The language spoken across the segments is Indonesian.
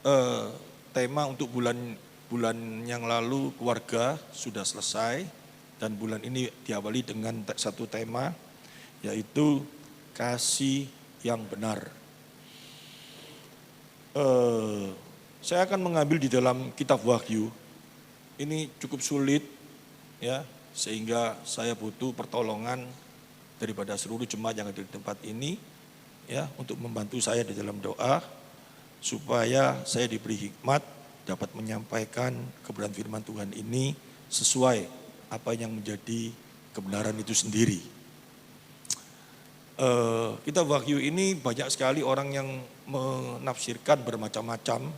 eh, tema untuk bulan yang lalu keluarga sudah selesai dan bulan ini diawali dengan satu tema yaitu kasih yang benar. Saya akan mengambil di dalam kitab Wahyu. Ini cukup sulit ya, sehingga saya butuh pertolongan daripada seluruh jemaat yang ada di tempat ini ya untuk membantu saya di dalam doa supaya saya diberi hikmat dapat menyampaikan kebenaran firman Tuhan ini sesuai apa yang menjadi kebenaran itu sendiri. Kitab Wahyu ini banyak sekali orang yang menafsirkan bermacam-macam,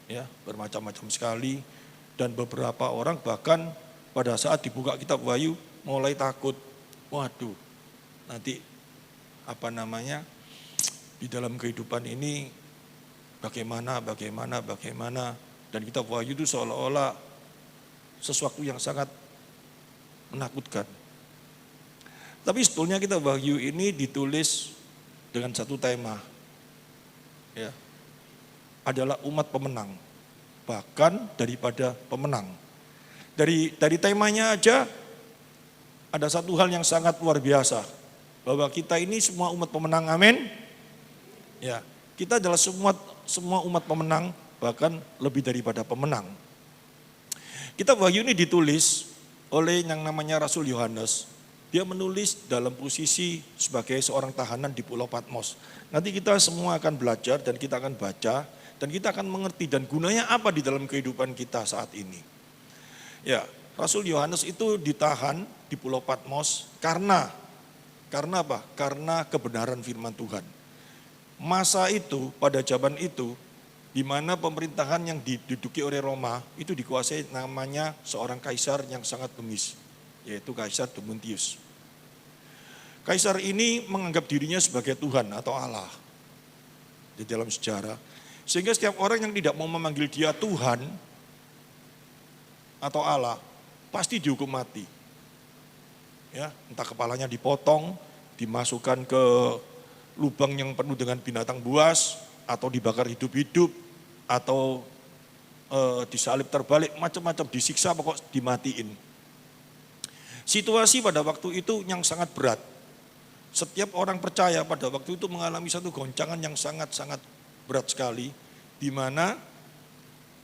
ya bermacam-macam sekali, dan beberapa orang bahkan pada saat dibuka kitab Wahyu mulai takut, waduh nanti di dalam kehidupan ini bagaimana, dan kitab Wahyu itu seolah-olah sesuatu yang sangat menakutkan. Tapi sebetulnya kitab Wahyu ini ditulis dengan satu tema, ya, adalah umat pemenang, bahkan daripada pemenang. Dari temanya aja ada satu hal yang sangat luar biasa, bahwa kita ini semua umat pemenang, amin. Ya, kita adalah semua umat pemenang, bahkan lebih daripada pemenang. Kitab Wahyu ini ditulis oleh yang namanya Rasul Yohanes. Dia menulis dalam posisi sebagai seorang tahanan di Pulau Patmos. Nanti kita semua akan belajar dan kita akan baca dan kita akan mengerti dan gunanya apa di dalam kehidupan kita saat ini. Ya, Rasul Yohanes itu ditahan di Pulau Patmos karena apa? Karena kebenaran firman Tuhan. Masa itu, pada zaman itu, di mana pemerintahan yang diduduki oleh Roma itu dikuasai namanya seorang kaisar yang sangat bengis, yaitu Kaisar Domitius. Kaisar ini menganggap dirinya sebagai Tuhan atau Allah di dalam sejarah. Sehingga setiap orang yang tidak mau memanggil dia Tuhan atau Allah pasti dihukum mati. Ya, entah kepalanya dipotong, dimasukkan ke lubang yang penuh dengan binatang buas, atau dibakar hidup-hidup, atau disalib terbalik, macam-macam disiksa, pokok dimatiin. Situasi pada waktu itu yang sangat berat. Setiap orang percaya pada waktu itu mengalami satu goncangan yang sangat-sangat berat sekali, di mana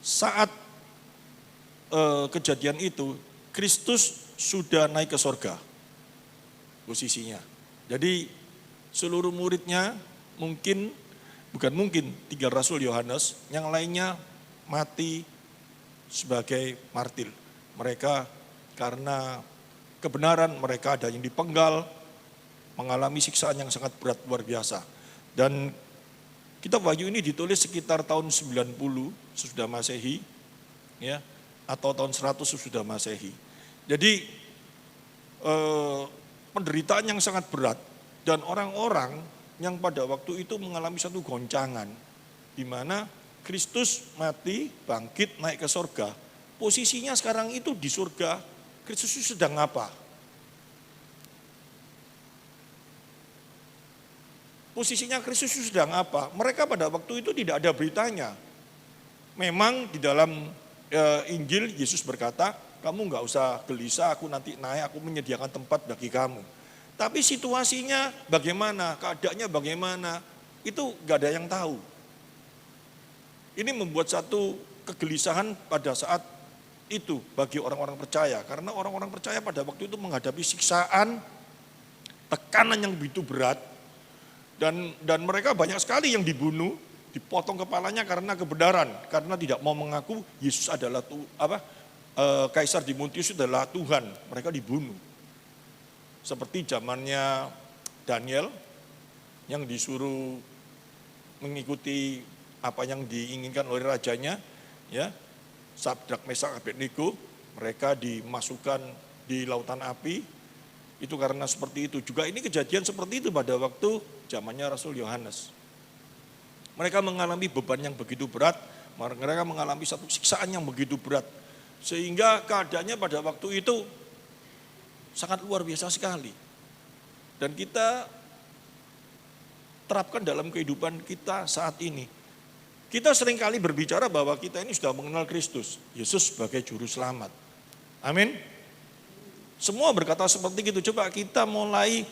saat kejadian itu Kristus sudah naik ke sorga posisinya. Jadi seluruh muridnya tinggal Rasul Yohanes, yang lainnya mati sebagai martir. Mereka karena kebenaran mereka ada yang dipenggal, mengalami siksaan yang sangat berat luar biasa. Dan kitab Wahyu ini ditulis sekitar tahun 90 sesudah Masehi, ya, atau tahun 100 sesudah Masehi. Jadi penderitaan yang sangat berat dan orang-orang yang pada waktu itu mengalami satu goncangan, di mana Kristus mati, bangkit, naik ke surga. Posisinya sekarang itu di surga, Kristus itu sedang apa? Posisinya Kristus itu sedang apa? Mereka pada waktu itu tidak ada beritanya. Memang di dalam Injil Yesus berkata, kamu nggak usah gelisah, aku nanti naik, aku menyediakan tempat bagi kamu. Tapi situasinya bagaimana, keadaannya bagaimana, itu nggak ada yang tahu. Ini membuat satu kegelisahan pada saat itu bagi orang-orang percaya. Karena orang-orang percaya pada waktu itu menghadapi siksaan, tekanan yang begitu berat, dan mereka banyak sekali yang dibunuh, dipotong kepalanya karena kebenaran, karena tidak mau mengaku Yesus adalah Kaisar Domitius adalah Tuhan, mereka dibunuh. Seperti zamannya Daniel yang disuruh mengikuti apa yang diinginkan oleh rajanya, ya, Sadrak, Mesak, Abednego, mereka dimasukkan di lautan api. Itu karena seperti itu. Juga ini kejadian seperti itu pada waktu zamannya Rasul Yohanes. Mereka mengalami beban yang begitu berat, mereka mengalami satu siksaan yang begitu berat. Sehingga keadaannya pada waktu itu sangat luar biasa sekali. Dan kita terapkan dalam kehidupan kita saat ini. Kita seringkali berbicara bahwa kita ini sudah mengenal Kristus, Yesus sebagai juru selamat. Amin. Semua berkata seperti itu. Coba kita mulai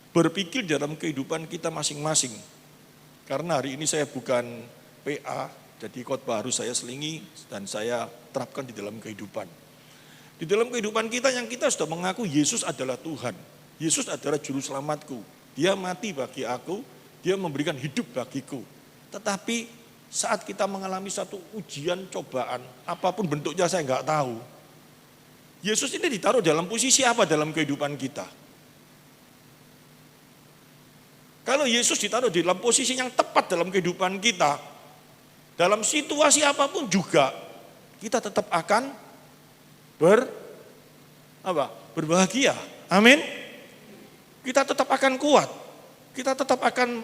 berpikir dalam kehidupan kita masing-masing. Karena hari ini saya bukan PA, jadi khotbah harus saya selingi dan saya terapkan di dalam kehidupan. Di dalam kehidupan kita yang kita sudah mengaku Yesus adalah Tuhan. Yesus adalah juru selamatku. Dia mati bagi aku, dia memberikan hidup bagiku. Tetapi saat kita mengalami satu ujian, cobaan, apapun bentuknya saya nggak tahu. Yesus ini ditaruh dalam posisi apa dalam kehidupan kita? Kalau Yesus ditaruh di dalam posisi yang tepat dalam kehidupan kita, dalam situasi apapun juga, kita tetap akan berbahagia. Amin. Kita tetap akan kuat. Kita tetap akan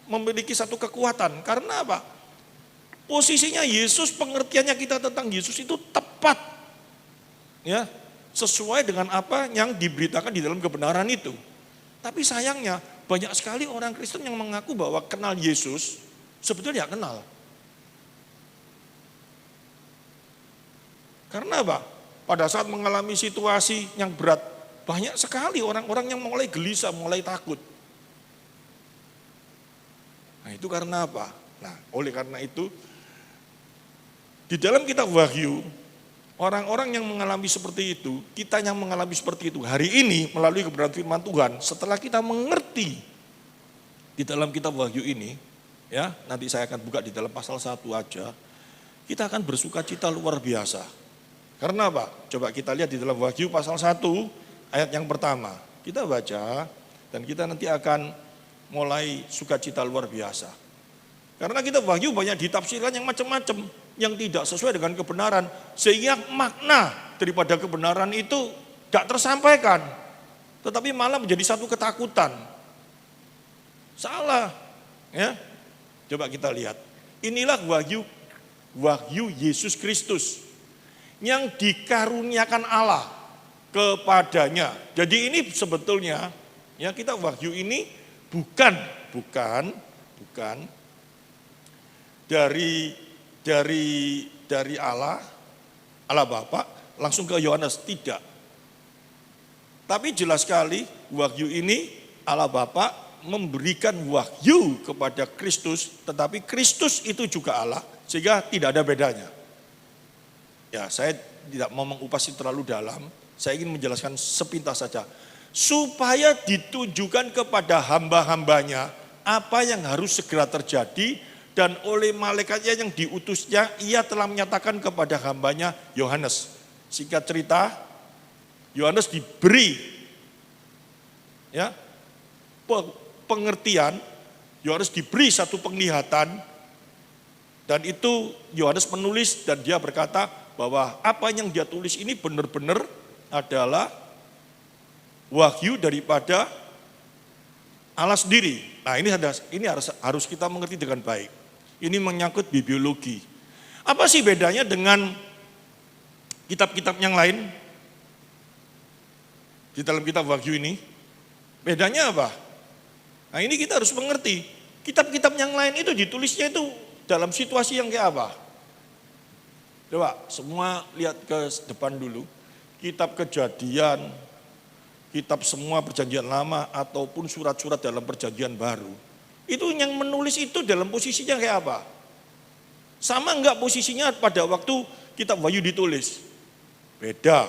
memiliki satu kekuatan. Karena apa? Posisinya Yesus, pengertiannya kita tentang Yesus itu tepat. Ya, sesuai dengan apa yang diberitakan di dalam kebenaran itu. Tapi sayangnya banyak sekali orang Kristen yang mengaku bahwa kenal Yesus, sebetulnya tidak kenal. Karena apa? Pada saat mengalami situasi yang berat, banyak sekali orang-orang yang mulai gelisah, mulai takut. Nah itu karena apa? Nah oleh karena itu, di dalam kitab Wahyu, orang-orang yang mengalami seperti itu, kita yang mengalami seperti itu, hari ini melalui kebenaran firman Tuhan, setelah kita mengerti di dalam kitab Wahyu ini, ya nanti saya akan buka di dalam pasal 1 aja, kita akan bersuka cita luar biasa. Karena apa? Coba kita lihat di dalam Wahyu pasal 1 ayat yang pertama. Kita baca dan kita nanti akan mulai sukacita luar biasa. Karena kitab Wahyu banyak ditafsirkan yang macam-macam, yang tidak sesuai dengan kebenaran, sehingga makna daripada kebenaran itu tidak tersampaikan, tetapi malah menjadi satu ketakutan. Salah, ya. Coba kita lihat. Inilah wahyu Yesus Kristus yang dikaruniakan Allah kepadanya. Jadi ini sebetulnya, ya kita wahyu ini bukan dari Allah Bapa langsung ke Yohanes, tidak. Tapi jelas sekali wahyu ini Allah Bapa memberikan wahyu kepada Kristus, tetapi Kristus itu juga Allah, sehingga tidak ada bedanya. Ya, saya tidak mau mengupas itu terlalu dalam, saya ingin menjelaskan sepintas saja. Supaya ditunjukkan kepada hamba-hambanya apa yang harus segera terjadi, dan oleh malaikatnya yang diutusnya, ia telah menyatakan kepada hambanya Yohanes. Singkat cerita, Yohanes diberi ya pengertian, Yohanes diberi satu penglihatan, dan itu Yohanes menulis dan dia berkata bahwa apa yang dia tulis ini benar-benar adalah wahyu daripada Allah sendiri. Nah ini harus kita mengerti dengan baik. Ini menyangkut bibliologi. Apa sih bedanya dengan kitab-kitab yang lain? Di dalam kitab Wahyu ini, bedanya apa? Nah ini kita harus mengerti. Kitab-kitab yang lain itu ditulisnya itu dalam situasi yang kayak apa? Coba semua lihat ke depan dulu. Kitab Kejadian, kitab semua perjanjian lama ataupun surat-surat dalam perjanjian baru. Itu yang menulis itu dalam posisinya kayak apa? Sama enggak posisinya pada waktu kitab Wahyu ditulis? Beda.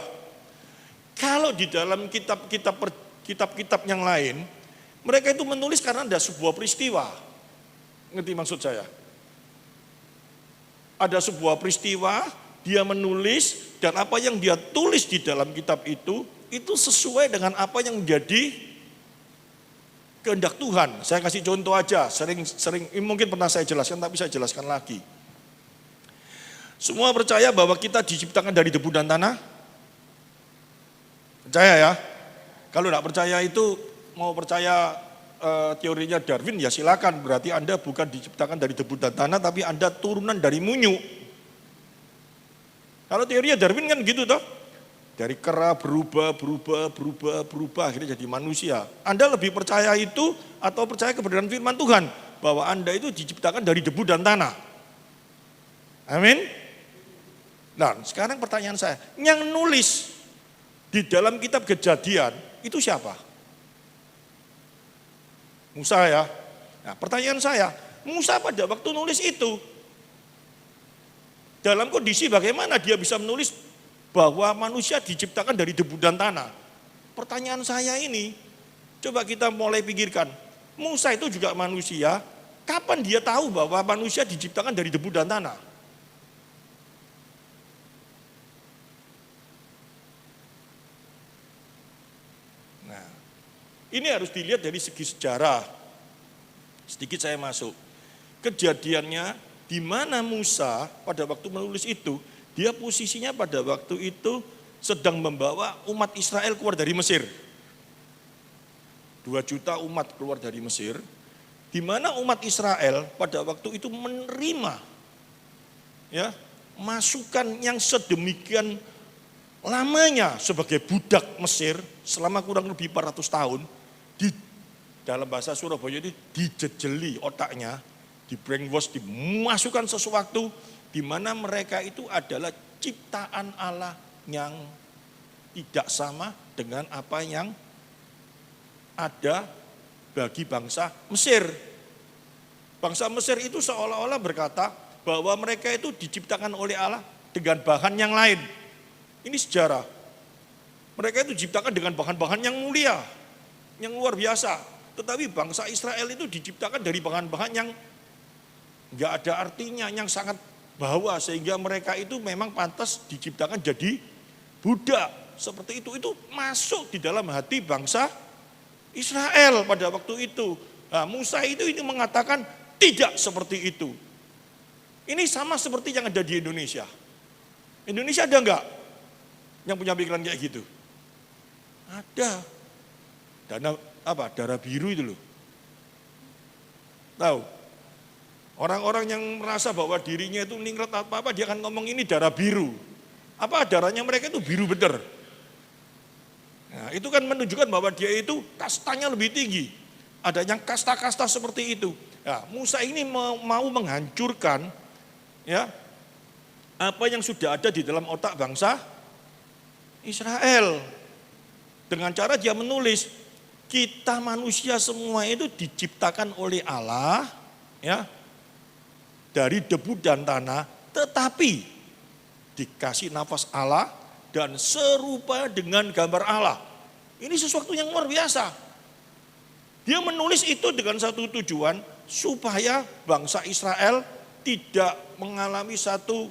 Kalau di dalam kitab-kitab yang lain, mereka itu menulis karena ada sebuah peristiwa. Ngerti maksud saya? Ada sebuah peristiwa, dia menulis, dan apa yang dia tulis di dalam kitab itu sesuai dengan apa yang menjadi kehendak Tuhan. Saya kasih contoh aja, sering mungkin pernah saya jelaskan, tapi saya jelaskan lagi. Semua percaya bahwa kita diciptakan dari debu dan tanah? Percaya ya? Kalau tidak percaya itu, mau percaya teorinya Darwin ya silakan, berarti Anda bukan diciptakan dari debu dan tanah, tapi Anda turunan dari munyu. Kalau teorinya Darwin kan gitu toh, dari kera berubah, akhirnya jadi manusia. Anda lebih percaya itu atau percaya kebenaran firman Tuhan bahwa Anda itu diciptakan dari debu dan tanah? Amin. Nah, sekarang pertanyaan saya, yang nulis di dalam kitab Kejadian itu siapa? Musa ya. Nah, pertanyaan saya, Musa pada waktu nulis itu, dalam kondisi bagaimana dia bisa menulis bahwa manusia diciptakan dari debu dan tanah? Pertanyaan saya ini, coba kita mulai pikirkan. Musa itu juga manusia, kapan dia tahu bahwa manusia diciptakan dari debu dan tanah? Nah, ini harus dilihat dari segi sejarah. Sedikit saya masuk. Kejadiannya di mana Musa pada waktu menulis itu, dia posisinya pada waktu itu sedang membawa umat Israel keluar dari Mesir. 2 juta umat keluar dari Mesir, di mana umat Israel pada waktu itu menerima ya masukan yang sedemikian lamanya sebagai budak Mesir selama kurang lebih 400 tahun. Di dalam bahasa Surabaya ini dijejeli otaknya, di brainwash, dimasukkan sesuatu di mana mereka itu adalah ciptaan Allah yang tidak sama dengan apa yang ada bagi bangsa Mesir. Bangsa Mesir itu seolah-olah berkata bahwa mereka itu diciptakan oleh Allah dengan bahan yang lain. Ini sejarah. Mereka itu diciptakan dengan bahan-bahan yang mulia, yang luar biasa. Tetapi bangsa Israel itu diciptakan dari bahan-bahan yang enggak ada artinya, yang sangat bawah, sehingga mereka itu memang pantas diciptakan jadi budak. Seperti itu masuk di dalam hati bangsa Israel pada waktu itu. Nah, Musa itu mengatakan tidak seperti itu. Ini sama seperti yang ada di Indonesia. Indonesia ada enggak yang punya pikiran kayak gitu? Ada. Darah biru itu loh. Tahu? Orang-orang yang merasa bahwa dirinya itu ningrat apa-apa, dia akan ngomong ini darah biru. Apa darahnya mereka itu biru bener. Nah, itu kan menunjukkan bahwa dia itu kastanya lebih tinggi. Ada yang kasta-kasta seperti itu. Nah, Musa ini mau menghancurkan ya apa yang sudah ada di dalam otak bangsa Israel. Dengan cara dia menulis, kita manusia semua itu diciptakan oleh Allah ya dari debu dan tanah, tetapi dikasih nafas Allah dan serupa dengan gambar Allah. Ini sesuatu yang luar biasa. Dia menulis itu dengan satu tujuan supaya bangsa Israel tidak mengalami satu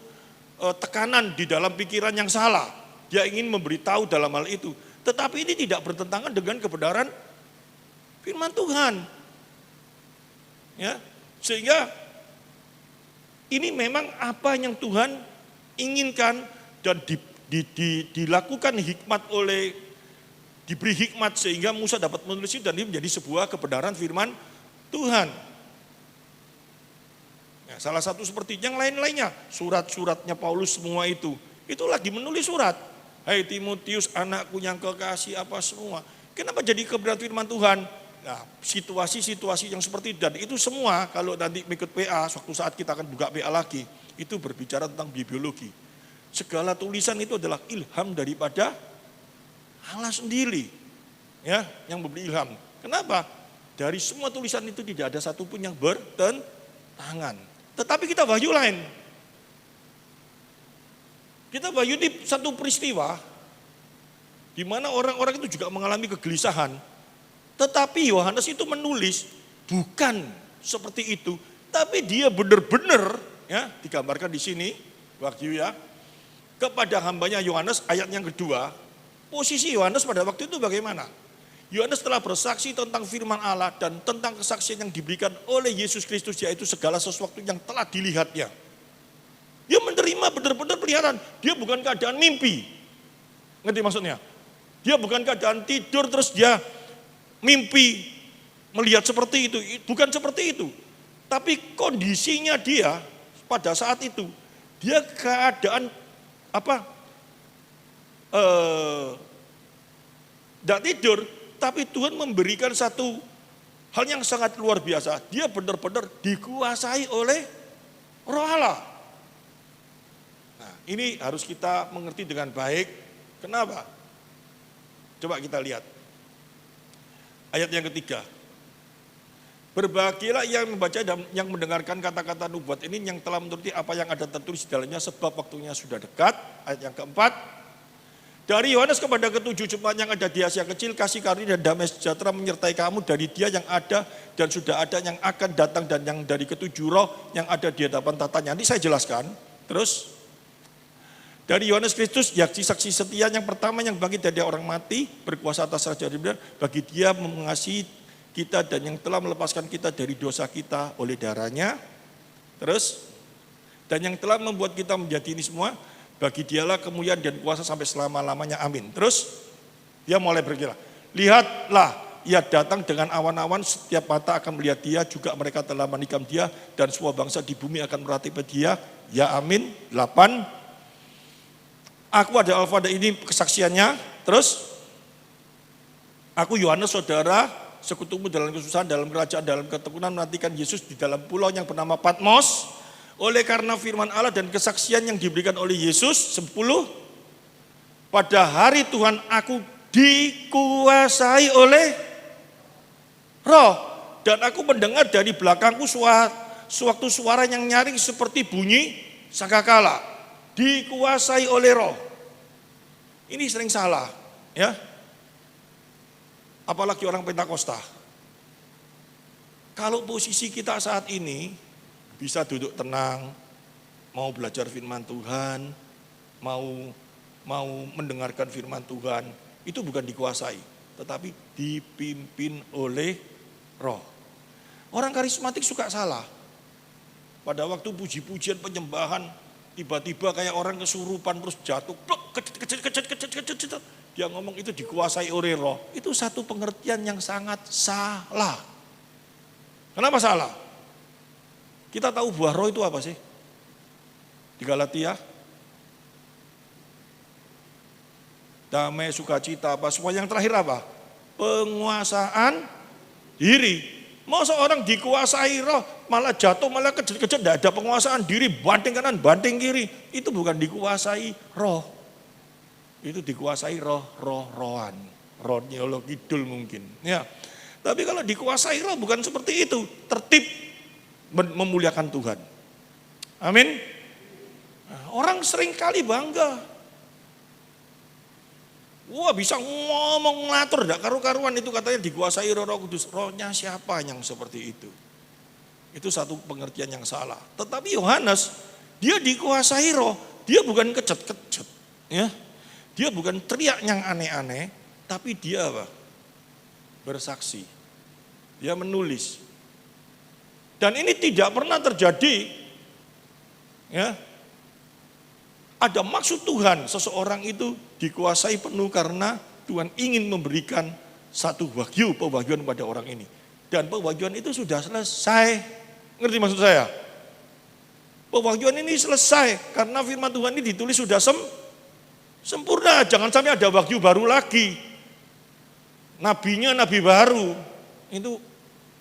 tekanan di dalam pikiran yang salah. Dia ingin memberitahu dalam hal itu. Tetapi ini tidak bertentangan dengan kebenaran firman Tuhan. Ya, sehingga ini memang apa yang Tuhan inginkan dan dilakukan hikmat diberi hikmat sehingga Musa dapat menulis itu dan ini menjadi sebuah kebenaran firman Tuhan. Ya, salah satu seperti yang lain-lainnya, surat-suratnya Paulus semua itu lagi menulis surat. Hai Timotius, anakku yang kekasih apa semua. Kenapa jadi kebenaran firman Tuhan? Nah, situasi-situasi yang seperti itu dan itu semua kalau nanti ikut PA, suatu saat kita akan buka PA lagi, itu berbicara tentang biologi. Segala tulisan itu adalah ilham daripada Allah sendiri, ya, yang memberi ilham. Kenapa? Dari semua tulisan itu tidak ada satupun yang bertentangan. Tetapi kita wahyu lain. Kita wahyu di satu peristiwa di mana orang-orang itu juga mengalami kegelisahan. Tetapi Yohanes itu menulis bukan seperti itu, tapi dia benar-benar ya digambarkan di sini wahyu ya kepada hambanya Yohanes ayat yang kedua. Posisi Yohanes pada waktu itu bagaimana? Yohanes telah bersaksi tentang firman Allah dan tentang kesaksian yang diberikan oleh Yesus Kristus, yaitu segala sesuatu yang telah dilihatnya. Dia menerima benar-benar peliharanan. Dia bukan keadaan mimpi. Ngerti maksudnya? Dia bukan keadaan tidur terus dia mimpi melihat seperti itu. Bukan seperti itu. Tapi kondisinya dia pada saat itu, dia keadaan tidak tidur, tapi Tuhan memberikan satu hal yang sangat luar biasa. Dia benar-benar dikuasai oleh Roh Allah. Ini harus kita mengerti dengan baik. Kenapa? Coba kita lihat. Ayat yang ketiga. Berbahagialah yang membaca dan yang mendengarkan kata-kata nubuat ini yang telah menuruti apa yang ada tertulis di dalamnya sebab waktunya sudah dekat. Ayat yang keempat. Dari Yohanes kepada ketujuh jemaat yang ada di Asia Kecil, kasih karunia dan damai sejahtera menyertai kamu dari Dia yang ada dan sudah ada, yang akan datang, dan yang dari ketujuh roh yang ada di hadapan tatanya. Nanti saya jelaskan. Terus, dari Yohanes Kristus, saksi setia yang pertama yang bangkit dari orang mati, berkuasa atas raja benar, bagi Dia mengasihi kita dan yang telah melepaskan kita dari dosa kita oleh darahnya. Terus, dan yang telah membuat kita menjadi ini semua, bagi Dialah kemuliaan dan kuasa sampai selama-lamanya. Amin. Terus dia mulai berkata, lihatlah, Ia datang dengan awan-awan, setiap mata akan melihat Dia, juga mereka telah menikam Dia, dan semua bangsa di bumi akan meratapi Dia. Ya amin. 8. Aku ada Alfa dan ini kesaksiannya. Terus, aku Yohanes saudara, sekutumu dalam kesusahan, dalam kerajaan, dalam ketekunan, menantikan Yesus di dalam pulau yang bernama Patmos. Oleh karena firman Allah dan kesaksian yang diberikan oleh Yesus. 10. Pada hari Tuhan aku dikuasai oleh roh. Dan aku mendengar dari belakangku suatu suara yang nyaring seperti bunyi sangkakala. Dikuasai oleh roh. Ini sering salah, ya. Apalagi orang Pentakosta. Kalau posisi kita saat ini bisa duduk tenang, mau belajar firman Tuhan, mau mendengarkan firman Tuhan, itu bukan dikuasai, tetapi dipimpin oleh roh. Orang karismatik suka salah. Pada waktu puji-pujian penyembahan, tiba-tiba kayak orang kesurupan terus jatuh, kejet. Dia ngomong itu dikuasai oleh roh. Itu satu pengertian yang sangat salah. Kenapa salah? Kita tahu buah roh itu apa sih? Di Galatia. Damai, sukacita, apa? Semua yang terakhir apa? Penguasaan diri. Mau seorang dikuasai roh, malah jatuh, malah kejet-kejet, tidak ada penguasaan diri, banting kanan, banting kiri. Itu bukan dikuasai roh. Itu dikuasai roh-rohan, roh nyolok kidul mungkin. Ya. Tapi kalau dikuasai roh bukan seperti itu, tertib memuliakan Tuhan. Amin. Nah, orang sering kali bangga. Wah, bisa ngomong ngatur, tidak karu-karuan, itu katanya dikuasai roh kudus. Rohnya siapa yang seperti itu? Itu satu pengertian yang salah. Tetapi Yohanes, dia dikuasai roh, dia bukan kejet-kejet. Ya. Dia bukan teriak yang aneh-aneh, tapi dia apa? Bersaksi. Dia menulis. Dan ini tidak pernah terjadi. Ya. Ada maksud Tuhan, seseorang itu dikuasai penuh karena Tuhan ingin memberikan satu wahyu, pewahyuan pada orang ini. Dan pewahyuan itu sudah selesai. Ngerti maksud saya? Pewahyuan ini selesai karena firman Tuhan ini ditulis sudah sempurna, jangan sampai ada wahyu baru lagi. Nabinya nabi baru. Itu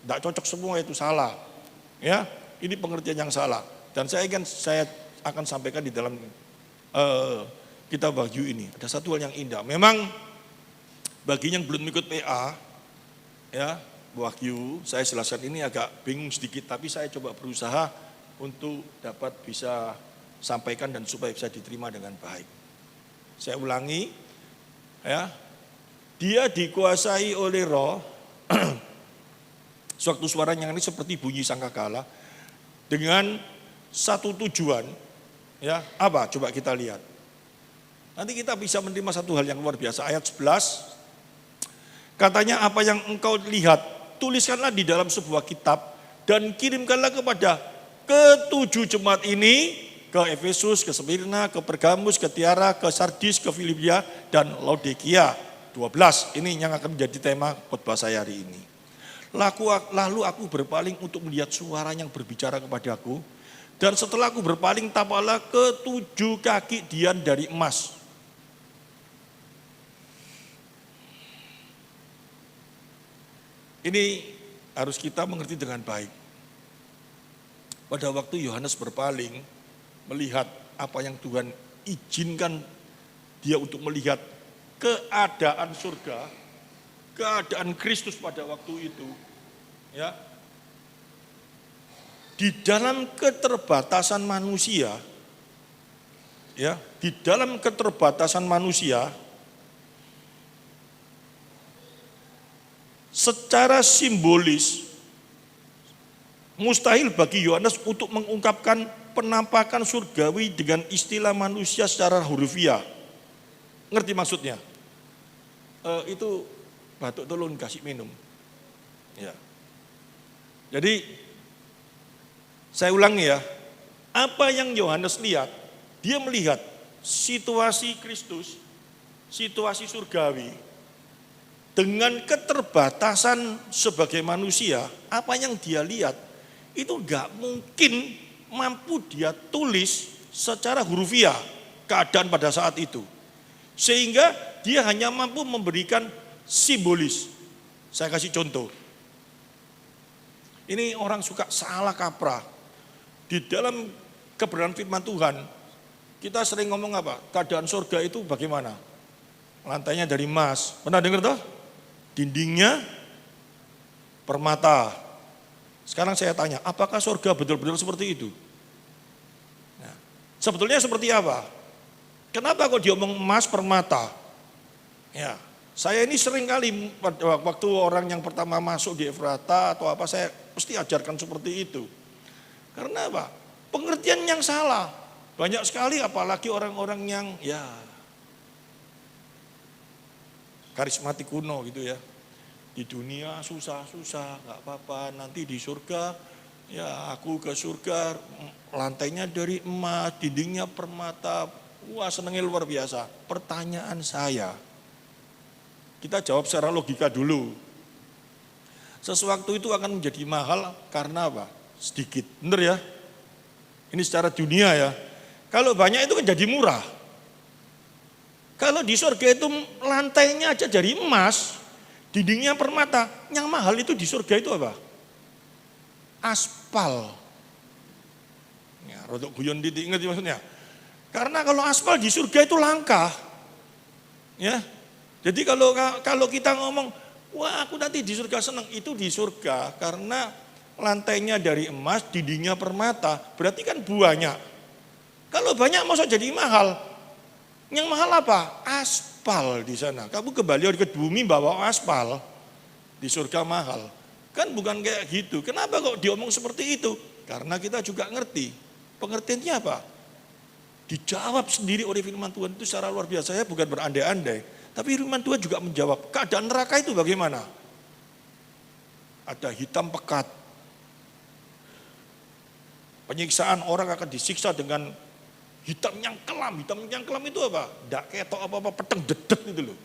tidak cocok semua, itu salah. Ya, ini pengertian yang salah. Dan saya akan sampaikan di dalam kitab wahyu ini. Ada satu hal yang indah. Memang bagi yang belum ikut PA, ya, wahyu, saya jelaskan ini agak bingung sedikit, tapi saya coba berusaha untuk dapat bisa sampaikan dan supaya bisa diterima dengan baik. Saya ulangi, ya, dia dikuasai oleh roh, suatu suara yang ini seperti bunyi sangkakala, dengan satu tujuan, ya, apa? Coba kita lihat. Nanti kita bisa menerima satu hal yang luar biasa. Ayat 11, katanya apa yang engkau lihat, tuliskanlah di dalam sebuah kitab, dan kirimkanlah kepada ketujuh jemaat ini, ke Efesus, ke Smyrna, ke Pergamus, ke Tiara, ke Sardis, ke Filipia, dan Laodikia. 12, ini yang akan menjadi tema khotbah saya hari ini. Lalu aku berpaling untuk melihat suara yang berbicara kepadaku, dan setelah aku berpaling, tampaklah ketujuh kaki dian dari emas. Ini harus kita mengerti dengan baik. Pada waktu Yohanes berpaling, melihat apa yang Tuhan izinkan dia untuk melihat keadaan surga, keadaan Kristus pada waktu itu, ya. Di dalam keterbatasan manusia, ya, di dalam keterbatasan manusia, secara simbolis mustahil bagi Yohanes untuk mengungkapkan penampakan surgawi dengan istilah manusia secara hurufiah. Ngerti maksudnya? Itu batuk, tolong kasih minum. Ya. Jadi saya ulangi ya, apa yang Yohanes lihat, dia melihat situasi Kristus, situasi surgawi, dengan keterbatasan sebagai manusia. Apa yang dia lihat itu enggak mungkin mampu dia tulis secara hurufiah keadaan pada saat itu. Sehingga dia hanya mampu memberikan simbolis. Saya kasih contoh. Ini orang suka salah kaprah. Di dalam kebenaran firman Tuhan, kita sering ngomong apa? Keadaan surga itu bagaimana? Lantainya dari emas. Pernah dengar toh? Dindingnya permata. Sekarang saya tanya, apakah surga betul-betul seperti itu? Nah, sebetulnya seperti apa? Kenapa kok dia ngomong emas permata? Ya, saya ini sering kali waktu orang yang pertama masuk di Efrata atau apa, saya mesti ajarkan seperti itu. Karena apa? Pengertian yang salah. Banyak sekali apalagi orang-orang yang ya karismatik kuno gitu ya. Di dunia susah-susah, nggak apa-apa. Nanti di surga, ya aku ke surga, lantainya dari emas, dindingnya permata. Wah, senengnya luar biasa. Pertanyaan saya, kita jawab secara logika dulu. Sesuatu itu akan menjadi mahal karena apa? Sedikit, bener ya? Ini secara dunia ya. Kalau banyak itu kan jadi murah. Kalau di surga itu lantainya aja dari emas, dindingnya permata, yang mahal itu di surga itu apa? Aspal. Ya, rodok guyon titik, ngerti maksudnya? Karena kalau aspal di surga itu langka. Ya. Jadi kalau kita ngomong, wah aku nanti di surga senang, itu di surga karena lantainya dari emas, dindingnya permata, berarti kan banyak. Kalau banyak masa jadi mahal? Yang mahal apa? Aspal di sana. Kamu kembali ke bumi bawa aspal, di surga mahal. Kan bukan kayak gitu. Kenapa kok diomong seperti itu? Karena kita juga ngerti. Pengertiannya apa? Dijawab sendiri oleh firman Tuhan itu secara luar biasa. Saya bukan berandai-andai. Tapi firman Tuhan juga menjawab. Keadaan neraka itu bagaimana? Ada hitam pekat. Penyiksaan orang akan disiksa dengan hitam yang kelam. Hitam yang kelam itu apa? Nggak ketok apa-apa, peteng dedet itu loh.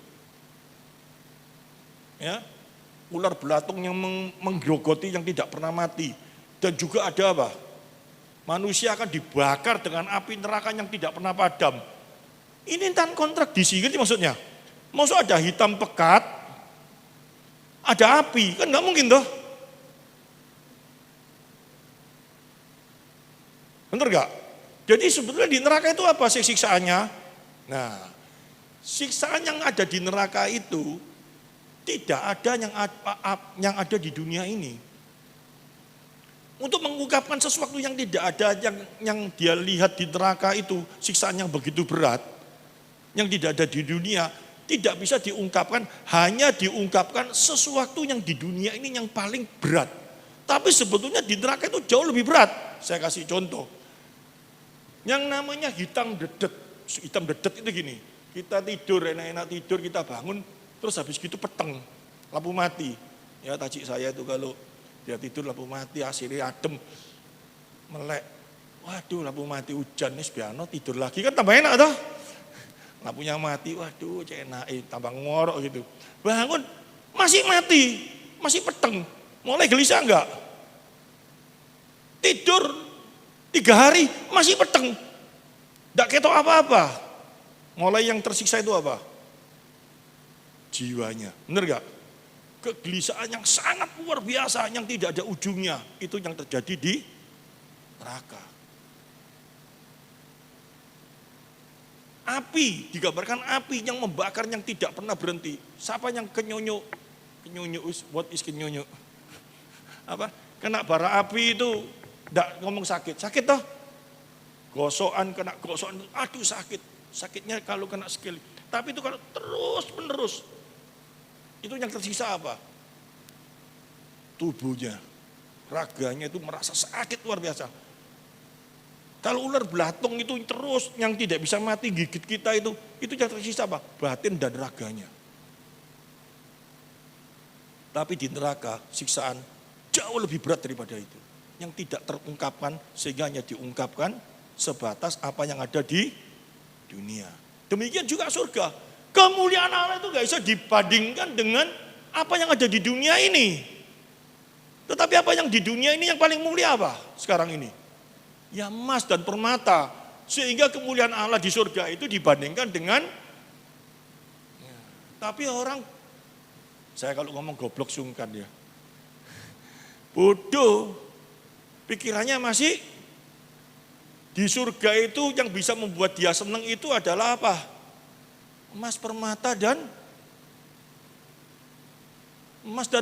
Ya, ular belatung yang menggerogoti yang tidak pernah mati. Dan juga ada apa? Manusia akan dibakar dengan api neraka yang tidak pernah padam. Ini tan kontradiksi, gitu maksudnya. Maksud ada hitam pekat, ada api, kan nggak mungkin toh. Bener gak? Jadi sebetulnya di neraka itu apa sih siksaannya? Nah, siksaan yang ada di neraka itu tidak ada yang ada di dunia ini. Untuk mengungkapkan sesuatu yang tidak ada, yang dia lihat di neraka itu, siksaan yang begitu berat, yang tidak ada di dunia, tidak bisa diungkapkan, hanya diungkapkan sesuatu yang di dunia ini yang paling berat. Tapi sebetulnya di neraka itu jauh lebih berat. Saya kasih contoh. Yang namanya hitam dedet itu gini, kita tidur, enak-enak tidur, kita bangun, terus habis gitu peteng, lampu mati. Ya tajik saya itu kalau dia tidur lampu mati, hasilnya adem, melek. Waduh lampu mati hujan, nih biano tidur lagi, kan tambah enak toh. Lampunya mati, waduh enak, tambah ngorok gitu. Bangun, masih mati, masih peteng, mulai gelisah enggak? Tidur 3 hari masih peteng, tidak ketok apa-apa. Mulai yang tersiksa itu apa? Jiwanya, bener gak? Kegelisahan yang sangat luar biasa, yang tidak ada ujungnya, itu yang terjadi di neraka. Api, digambarkan api yang membakar yang tidak pernah berhenti. Siapa yang kenyonyok? Kenyonyok, what is kenyonyok? Apa? Kena bara api itu, enggak ngomong sakit. Sakit toh? Gosokan, kena gosokan, aduh sakit. Sakitnya kalau kena sekali. Tapi itu kalau terus menerus, itu yang tersisa apa? Tubuhnya, raganya itu merasa sakit luar biasa. Kalau ular belatung itu terus yang tidak bisa mati gigit kita itu yang tersisa apa? Batin dan raganya. Tapi di neraka siksaan jauh lebih berat daripada itu. Yang tidak terungkapkan sehingga hanya diungkapkan sebatas apa yang ada di dunia. Demikian juga surga. Kemuliaan Allah itu gak bisa dibandingkan dengan apa yang ada di dunia ini. Tetapi apa yang di dunia ini yang paling mulia apa sekarang ini? Ya emas dan permata. Sehingga kemuliaan Allah di surga itu dibandingkan dengan tapi orang, saya kalau ngomong goblok sungkan ya. Bodoh. Pikirannya masih di surga itu yang bisa membuat dia senang itu adalah apa? Emas, permata dan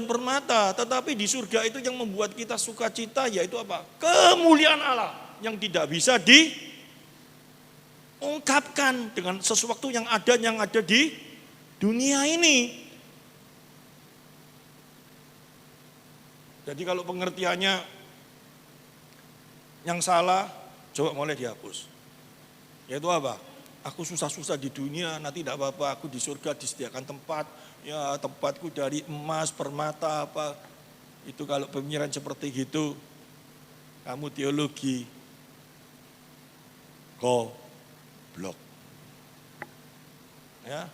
permata. Tetapi di surga itu yang membuat kita sukacita yaitu apa? Kemuliaan Allah yang tidak bisa diungkapkan dengan sesuatu yang ada di dunia ini. Jadi kalau pengertiannya yang salah, coba mulai dihapus. Yaitu apa? Aku susah-susah di dunia, nanti tidak apa-apa, aku di surga disediakan tempat. Ya tempatku dari emas, permata, apa. Itu kalau pemikiran seperti gitu, kamu teologi, goblok. Ya.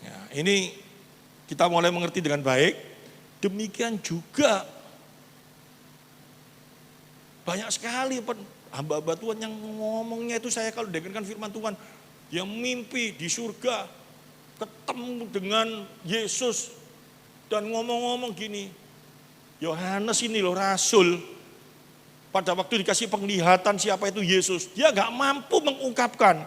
Ya, ini kita mulai mengerti dengan baik. Demikian juga banyak sekali hamba-hamba Tuhan yang ngomongnya itu saya kalau dengarkan firman Tuhan, yang mimpi di surga ketemu dengan Yesus dan ngomong-ngomong gini, Yohanes ini loh rasul, pada waktu dikasih penglihatan siapa itu Yesus, dia gak mampu mengungkapkan.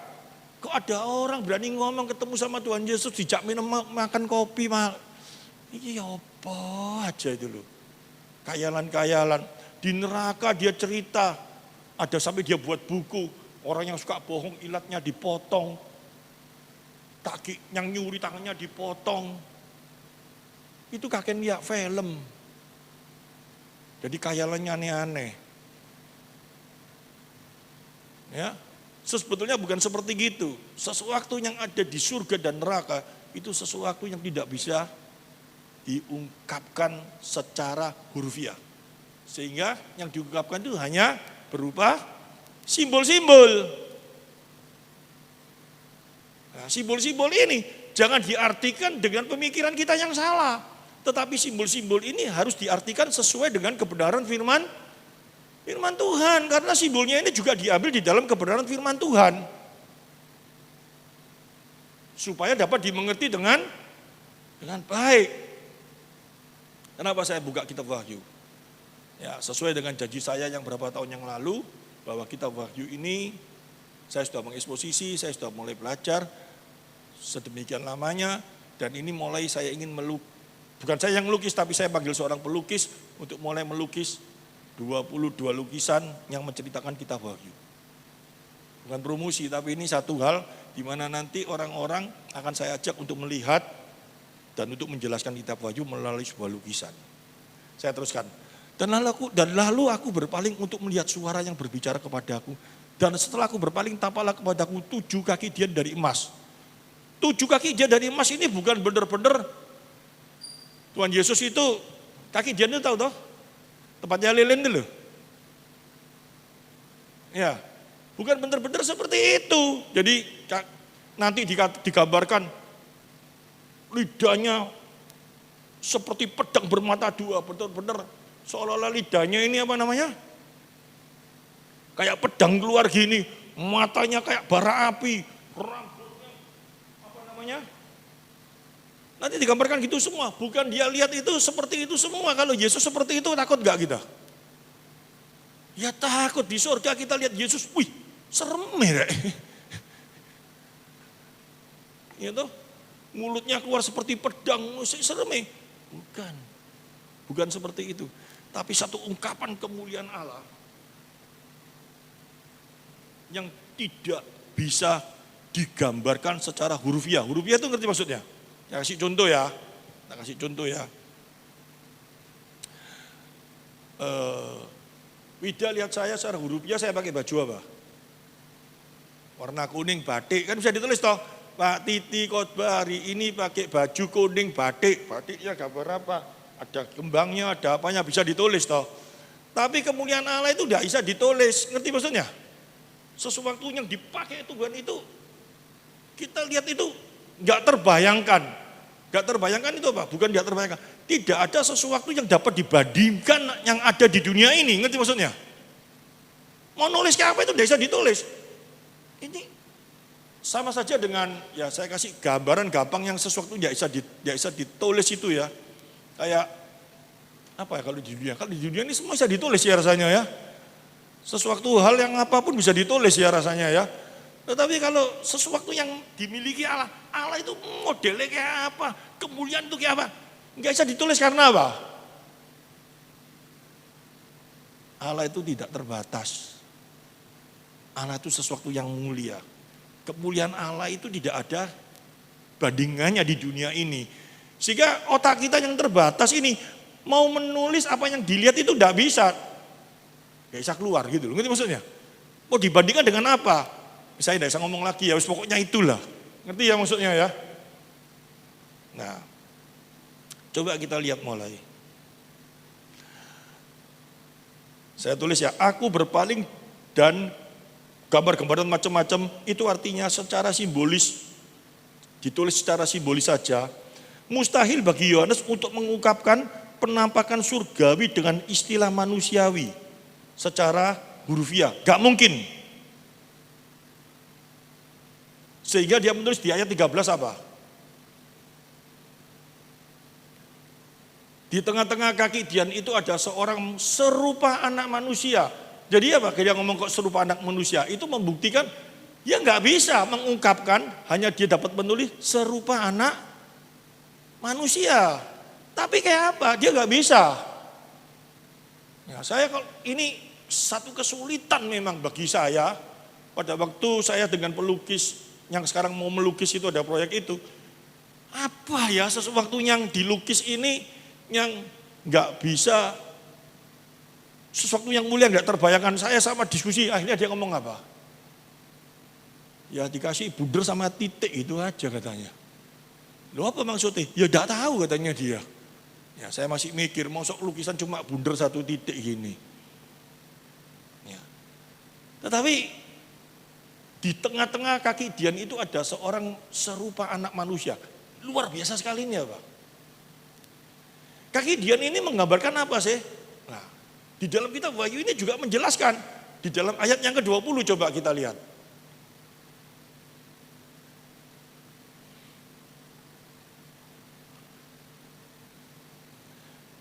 Kok ada orang berani ngomong ketemu sama Tuhan Yesus, dijak minum makan kopi, ini apa aja itu loh. Kayalan-kayalan. Di neraka dia cerita, ada sampai dia buat buku, orang yang suka bohong ilatnya dipotong, kaki yang nyuri tangannya dipotong. Itu kakek lihat film. Jadi kayalannya aneh-aneh. Ya, sebetulnya bukan seperti gitu. Sesuatu yang ada di surga dan neraka itu sesuatu yang tidak bisa diungkapkan secara hurufiah. Sehingga yang diungkapkan itu hanya berupa simbol-simbol. Nah, simbol-simbol ini jangan diartikan dengan pemikiran kita yang salah. Tetapi simbol-simbol ini harus diartikan sesuai dengan kebenaran firman Tuhan. Karena simbolnya ini juga diambil di dalam kebenaran firman Tuhan. Supaya dapat dimengerti dengan baik. Kenapa saya buka kitab Wahyu? Ya, sesuai dengan janji saya yang berapa tahun yang lalu, bahwa kitab Wahyu ini saya sudah mengeksposisi, saya sudah mulai belajar sedemikian lamanya, dan ini mulai saya ingin bukan saya yang melukis, tapi saya panggil seorang pelukis untuk mulai melukis 22 lukisan yang menceritakan kitab Wahyu. Bukan promosi, tapi ini satu hal di mana nanti orang-orang akan saya ajak untuk melihat dan untuk menjelaskan kitab Wahyu melalui sebuah lukisan. Saya teruskan. Dan lalu aku berpaling untuk melihat suara yang berbicara kepadaku. Dan setelah aku berpaling, tampaklah kepadaku 7 kaki dia dari emas. 7 kaki dia dari emas ini bukan benar-benar Tuhan Yesus itu, kaki dia itu tahu toh? Tempatnya lilin dulu. Ya, bukan benar-benar seperti itu. Jadi nanti digambarkan lidahnya seperti pedang bermata dua, benar-benar seolah-olah lidahnya ini apa namanya? Kayak pedang keluar gini, matanya kayak bara api, rambutnya apa namanya? Nanti digambarkan gitu semua, bukan dia lihat itu seperti itu semua. Kalau Yesus seperti itu takut gak kita? Ya takut, di surga kita lihat Yesus, wih serem ya. Ya toh, mulutnya keluar seperti pedang, serem. Bukan. Bukan seperti itu. Tapi satu ungkapan kemuliaan Allah yang tidak bisa digambarkan secara hurufiah. Hurufiah itu ngerti maksudnya? Ya, kasih contoh ya. Nah, kasih contoh ya. Wida lihat saya secara hurufiah, saya pakai baju apa? Warna kuning batik, kan bisa ditulis toh. Pak Titi khotbah hari ini pakai baju kuning batik. Batiknya gambar apa? Ada kembangnya, ada apanya, bisa ditulis toh. Tapi kemuliaan Allah itu tidak bisa ditulis, ngerti maksudnya? Sesuatu yang dipakai Tuhan itu, kita lihat itu nggak terbayangkan. Nggak terbayangkan itu apa? Bukan nggak terbayangkan. Tidak ada sesuatu yang dapat dibandingkan yang ada di dunia ini, ngerti maksudnya? Mau nulis kayak apa itu tidak bisa ditulis. Ini sama saja dengan, ya saya kasih gambaran gampang yang sesuatu tidak bisa ditulis itu ya. Kayak apa ya kalau di dunia? Kalau di dunia ini semua bisa ditulis ya rasanya ya. Sesuatu hal yang apapun bisa ditulis ya rasanya ya. Tetapi kalau sesuatu yang dimiliki Allah, Allah itu modelnya kayak apa? Kemuliaan itu kayak apa? Enggak bisa ditulis karena apa? Allah itu tidak terbatas. Allah itu sesuatu yang mulia. Kemuliaan Allah itu tidak ada bandingannya di dunia ini. Sehingga otak kita yang terbatas ini mau menulis apa yang dilihat itu tidak bisa. Tidak bisa keluar gitu loh. Ngerti maksudnya? Mau dibandingkan dengan apa? Saya tidak bisa ngomong lagi ya, pokoknya itulah. Ngerti ya maksudnya ya? Nah, coba kita lihat mulai. Saya tulis ya, aku berpaling dan gambar-gambaran macam-macam itu artinya secara simbolis, ditulis secara simbolis saja. Mustahil bagi Yohanes untuk mengungkapkan penampakan surgawi dengan istilah manusiawi secara hurufiah. Gak mungkin. Sehingga dia menulis di ayat 13 apa? Di tengah-tengah kaki Dian itu ada seorang serupa anak manusia. Jadi apa? Dia ngomong kok serupa anak manusia. Itu membuktikan dia nggak bisa mengungkapkan, hanya dia dapat menulis serupa anak manusia. Tapi kayak apa? Dia nggak bisa. Ya, saya kalau ini satu kesulitan memang bagi saya. Pada waktu saya dengan pelukis yang sekarang mau melukis itu ada proyek itu. Apa ya sesuatu yang dilukis ini yang nggak bisa, sesuatu yang mulia nggak terbayangkan. Saya sama diskusi, akhirnya dia ngomong apa? Ya dikasih bundar sama titik itu aja katanya. Loh apa maksudnya? Ya nggak tahu katanya dia. Ya saya masih mikir, mau sok lukisan cuma bundar satu titik gini. Ya. Tetapi di tengah-tengah kaki Dian itu ada seorang serupa anak manusia. Luar biasa sekali ini ya Pak. Kaki Dian ini menggambarkan apa sih? Nah, di dalam kitab Wahyu ini juga menjelaskan. Di dalam ayat yang ke-20 coba kita lihat.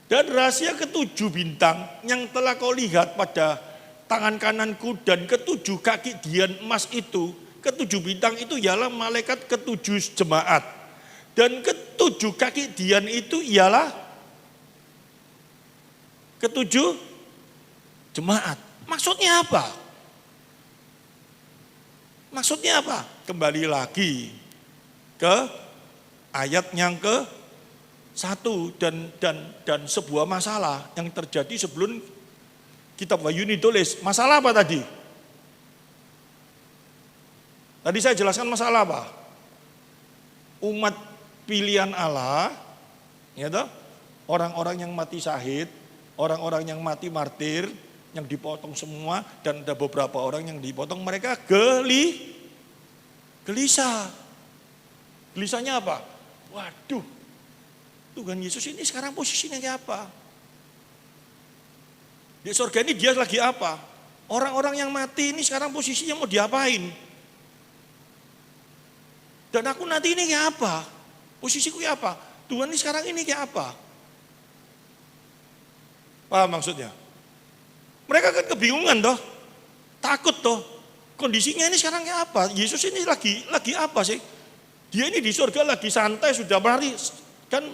Dan rahasia ketujuh bintang yang telah kau lihat pada tangan kananku dan ketujuh kaki Dian emas itu. Ketujuh bintang itu ialah malaikat ketujuh jemaat. Dan ketujuh kaki Dian itu ialah ketujuh jemaat. Maksudnya apa? Maksudnya apa? Kembali lagi ke ayat yang ke-1 dan sebuah masalah yang terjadi sebelum kitab Wahyu ini tulis. Masalah apa tadi? Tadi saya jelaskan masalah apa? Umat pilihan Allah, ya toh? Orang-orang yang mati syahid, orang-orang yang mati martir, yang dipotong semua, dan ada beberapa orang yang dipotong, mereka gelisah. Gelisahnya apa? Waduh, Tuhan Yesus ini sekarang posisinya kayak apa? Di surga ini dia lagi apa? Orang-orang yang mati ini sekarang posisinya mau diapain? Dan aku nanti ini kayak apa? Posisiku kayak apa? Tuhan ini sekarang ini kayak apa? Paham maksudnya? Mereka kan kebingungan toh, takut toh. Kondisinya ini sekarang kayak apa? Yesus ini lagi apa sih? Dia ini di surga lagi santai sudah mari. Kan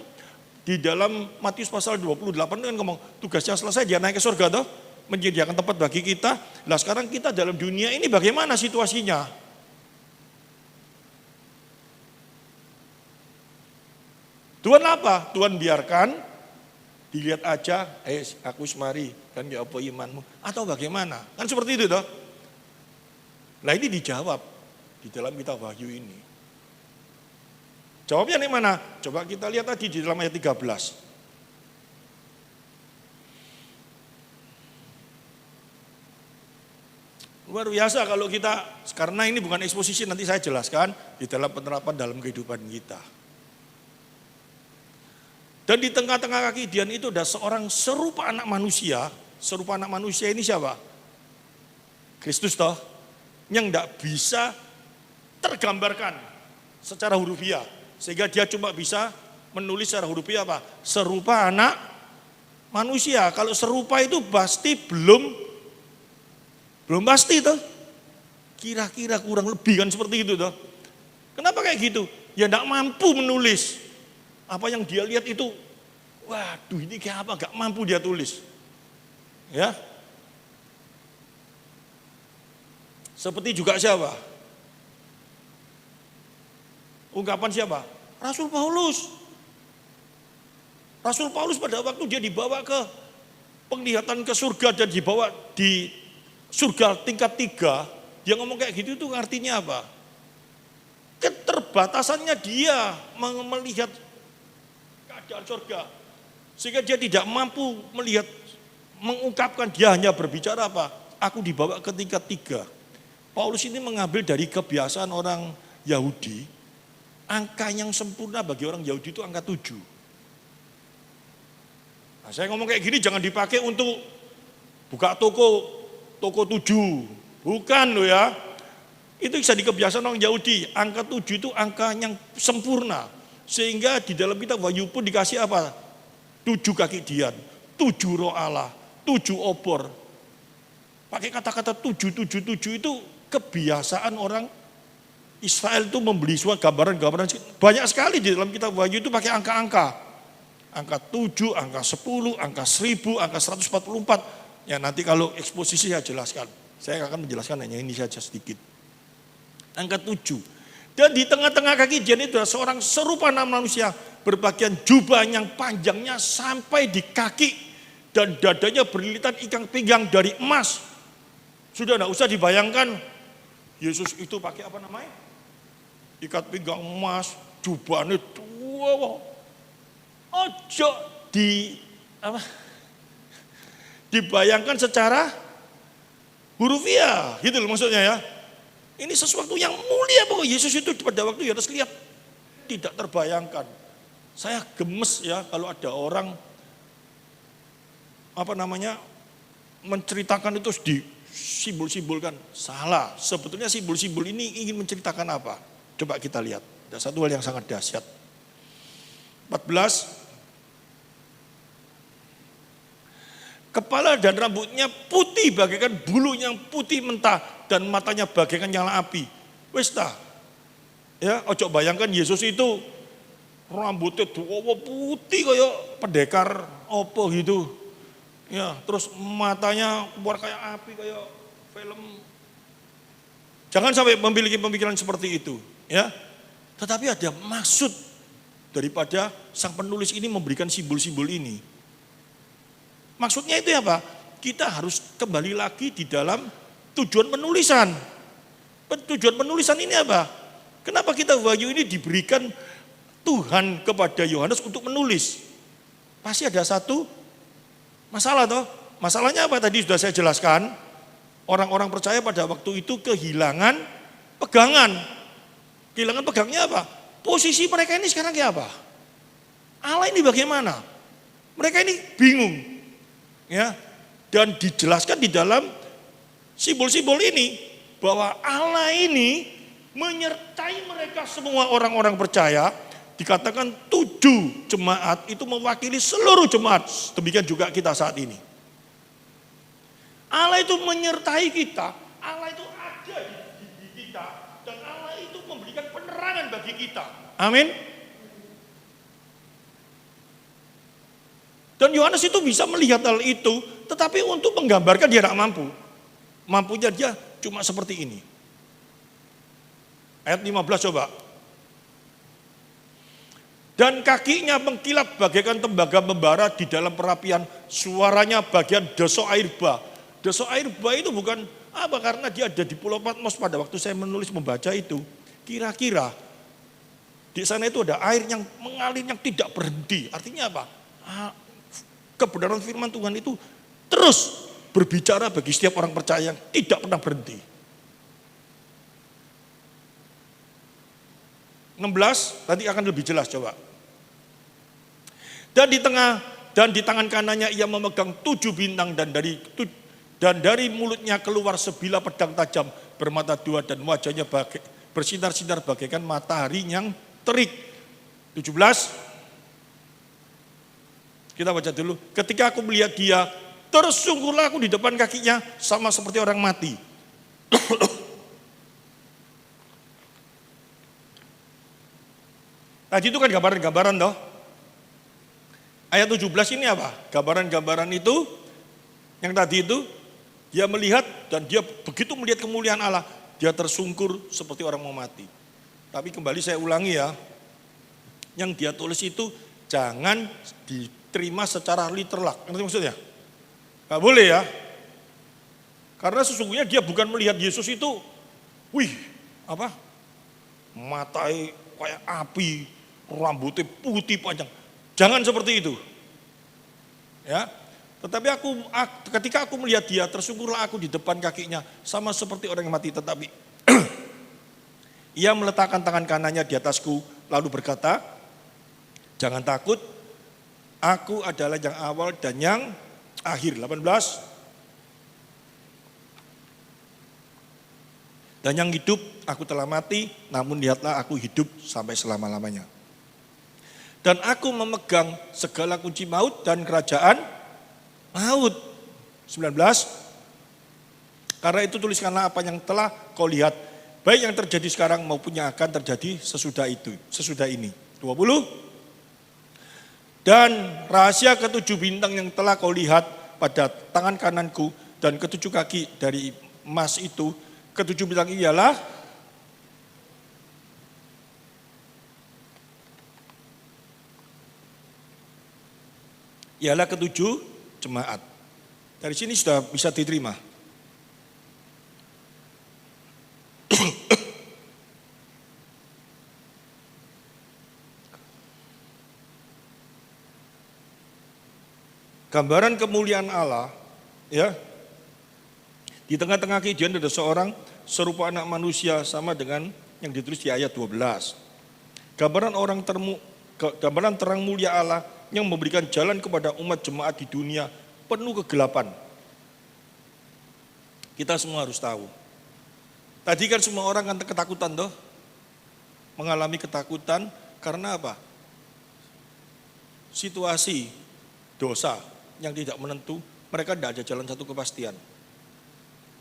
di dalam Matius pasal 28 kan ngomong tugasnya selesai dia naik ke surga toh, menyediakan tempat bagi kita. Nah sekarang kita dalam dunia ini bagaimana situasinya? Tuhan apa? Tuhan biarkan dilihat aja, aku semari kan ya apa imanmu atau bagaimana? Kan seperti itu toh. Nah ini dijawab di dalam kitab Wahyu ini. Jawabnya di mana? Coba kita lihat tadi di dalam ayat 13. Luar biasa kalau kita, karena ini bukan eksposisi nanti saya jelaskan di dalam penerapan dalam kehidupan kita. Dan di tengah-tengah kehidupan itu ada seorang serupa anak manusia. Serupa anak manusia ini siapa? Kristus toh. Yang tidak bisa tergambarkan secara hurufiah. Sehingga dia cuma bisa menulis secara hurufiah apa? Serupa anak manusia. Kalau serupa itu pasti belum pasti toh. Kira-kira kurang lebih kan seperti itu toh. Kenapa kayak gitu? Ya tidak mampu menulis. Apa yang dia lihat itu, waduh ini kayak apa? Gak mampu dia tulis. Ya. Seperti juga siapa? Ungkapan siapa? Rasul Paulus. Rasul Paulus pada waktu dia dibawa ke penglihatan ke surga dan dibawa di surga tingkat 3, dia ngomong kayak gitu itu artinya apa? Keterbatasannya dia melihat keadaan surga. Sehingga dia tidak mampu melihat, mengungkapkan, dia hanya berbicara apa? Aku dibawa ke tingkat 3. Paulus ini mengambil dari kebiasaan orang Yahudi. Angka yang sempurna bagi orang Yahudi itu angka 7. Nah, saya ngomong kayak gini jangan dipakai untuk buka toko 7. Bukan loh ya. Itu bisa di kebiasaan orang Yahudi. Angka 7 itu angka yang sempurna. Sehingga di dalam kitab Wahyu pun dikasih apa? 7 kaki dian, 7 roh Allah, 7 obor. Pakai kata-kata 7 itu kebiasaan orang Israel itu membeli suatu gambaran-gambaran banyak sekali di dalam kitab Wahyu itu pakai angka-angka. Angka 7, angka 10, angka 1000, angka 144. Ya nanti kalau eksposisi saya jelaskan. Saya akan menjelaskan hanya ini saja sedikit. Angka 7. Dan di tengah-tengah kaki dia itu adalah seorang serupa anak manusia berpakaian jubah yang panjangnya sampai di kaki dan dadanya berlilitan ikat pinggang dari emas. Sudah tidak usah dibayangkan Yesus itu pakai apa namanya? Ikat pinggang emas, jubahnya tua. Ojo dibayangkan secara hurufiah, gitu loh maksudnya ya. Ini sesuatu yang mulia pokoknya Yesus itu pada waktu harus lihat tidak terbayangkan. Saya gemes ya kalau ada orang menceritakan itu disimbol-simbolkan. Salah. Sebetulnya simbol-simbol ini ingin menceritakan apa? Coba kita lihat. Ada satu hal yang sangat dahsyat. 14. Kepala dan rambutnya putih bagaikan bulu yang putih mentah dan matanya bagaikan nyala api. Wis ta. Ya, ojo bayangkan Yesus itu rambutnya putih kayak pendekar opo gitu. Ya, terus matanya keluar kayak api kayak film. Jangan sampai memiliki pemikiran seperti itu, ya. Tetapi ada maksud daripada sang penulis ini memberikan simbol-simbol ini. Maksudnya itu apa? Kita harus kembali lagi di dalam tujuan penulisan. Tujuan penulisan ini apa? Kenapa kita Wahyu ini diberikan Tuhan kepada Yohanes untuk menulis? Pasti ada satu masalah toh. Masalahnya apa tadi sudah saya jelaskan. Orang-orang percaya pada waktu itu kehilangan pegangan. Kehilangan pegangnya apa? Posisi mereka ini sekarang kayak apa? Allah ini bagaimana? Mereka ini bingung. Ya, dan dijelaskan di dalam simbol-simbol ini bahwa Allah ini menyertai mereka semua orang-orang percaya. Dikatakan 7 jemaat itu mewakili seluruh jemaat. Demikian juga kita saat ini. Allah itu menyertai kita. Allah itu ada di kita dan Allah itu memberikan penerangan bagi kita. Amin. Dan Yohanes itu bisa melihat hal itu, tetapi untuk menggambarkan dia tidak mampu. Mampunya dia cuma seperti ini. Ayat 15 coba. Dan kakinya mengkilap bagaikan tembaga membara di dalam perapian, suaranya bagian desok air bah. Desok air bah itu bukan apa, karena dia ada di Pulau Patmos pada waktu saya menulis membaca itu. Kira-kira di sana itu ada air yang mengalir yang tidak berhenti. Artinya apa? Kebenaran firman Tuhan itu terus berbicara bagi setiap orang percaya yang tidak pernah berhenti. 16 nanti akan lebih jelas coba. Dan di tangan kanannya ia memegang 7 bintang dan dari mulutnya keluar sebilah pedang tajam bermata 2 dan wajahnya bersinar-sinar bagaikan matahari yang terik. 17. Kita baca dulu. Ketika aku melihat dia, tersungkurlah aku di depan kakinya sama seperti orang mati. Tadi itu kan gambaran-gambaran toh. Ayat 17 ini apa? Gambaran-gambaran itu, yang tadi itu, dia melihat dan dia begitu melihat kemuliaan Allah, dia tersungkur seperti orang mau mati. Tapi kembali saya ulangi ya, yang dia tulis itu jangan diterima secara literal. Ngerti maksudnya? Gak boleh ya. Karena sesungguhnya dia bukan melihat Yesus itu, matanya kayak api, rambutnya putih panjang. Jangan seperti itu. Ya. Tetapi ketika aku melihat dia, tersungkurlah aku di depan kakinya sama seperti orang yang mati. Tetapi ia meletakkan tangan kanannya di atasku lalu berkata, jangan takut, aku adalah yang awal dan yang akhir. 18. Dan yang hidup aku telah mati, namun lihatlah aku hidup sampai selama-lamanya. Dan aku memegang segala kunci maut dan kerajaan maut. 19. Karena itu tuliskanlah apa yang telah kau lihat, baik yang terjadi sekarang maupun yang akan terjadi sesudah ini. 20. Dan rahasia ketujuh bintang yang telah kau lihat pada tangan kananku dan ketujuh kaki dari emas itu, ketujuh bintang ialah ketujuh jemaat. Dari sini sudah bisa diterima. Gambaran kemuliaan Allah, ya. Di tengah-tengah kejadian ada seorang serupa anak manusia sama dengan yang ditulis di ayat 12. Gambaran terang mulia Allah yang memberikan jalan kepada umat jemaat di dunia penuh kegelapan. Kita semua harus tahu. Tadi kan semua orang kan ketakutan toh. Mengalami ketakutan karena apa? Situasi dosa yang tidak menentu, mereka tidak ada jalan satu kepastian.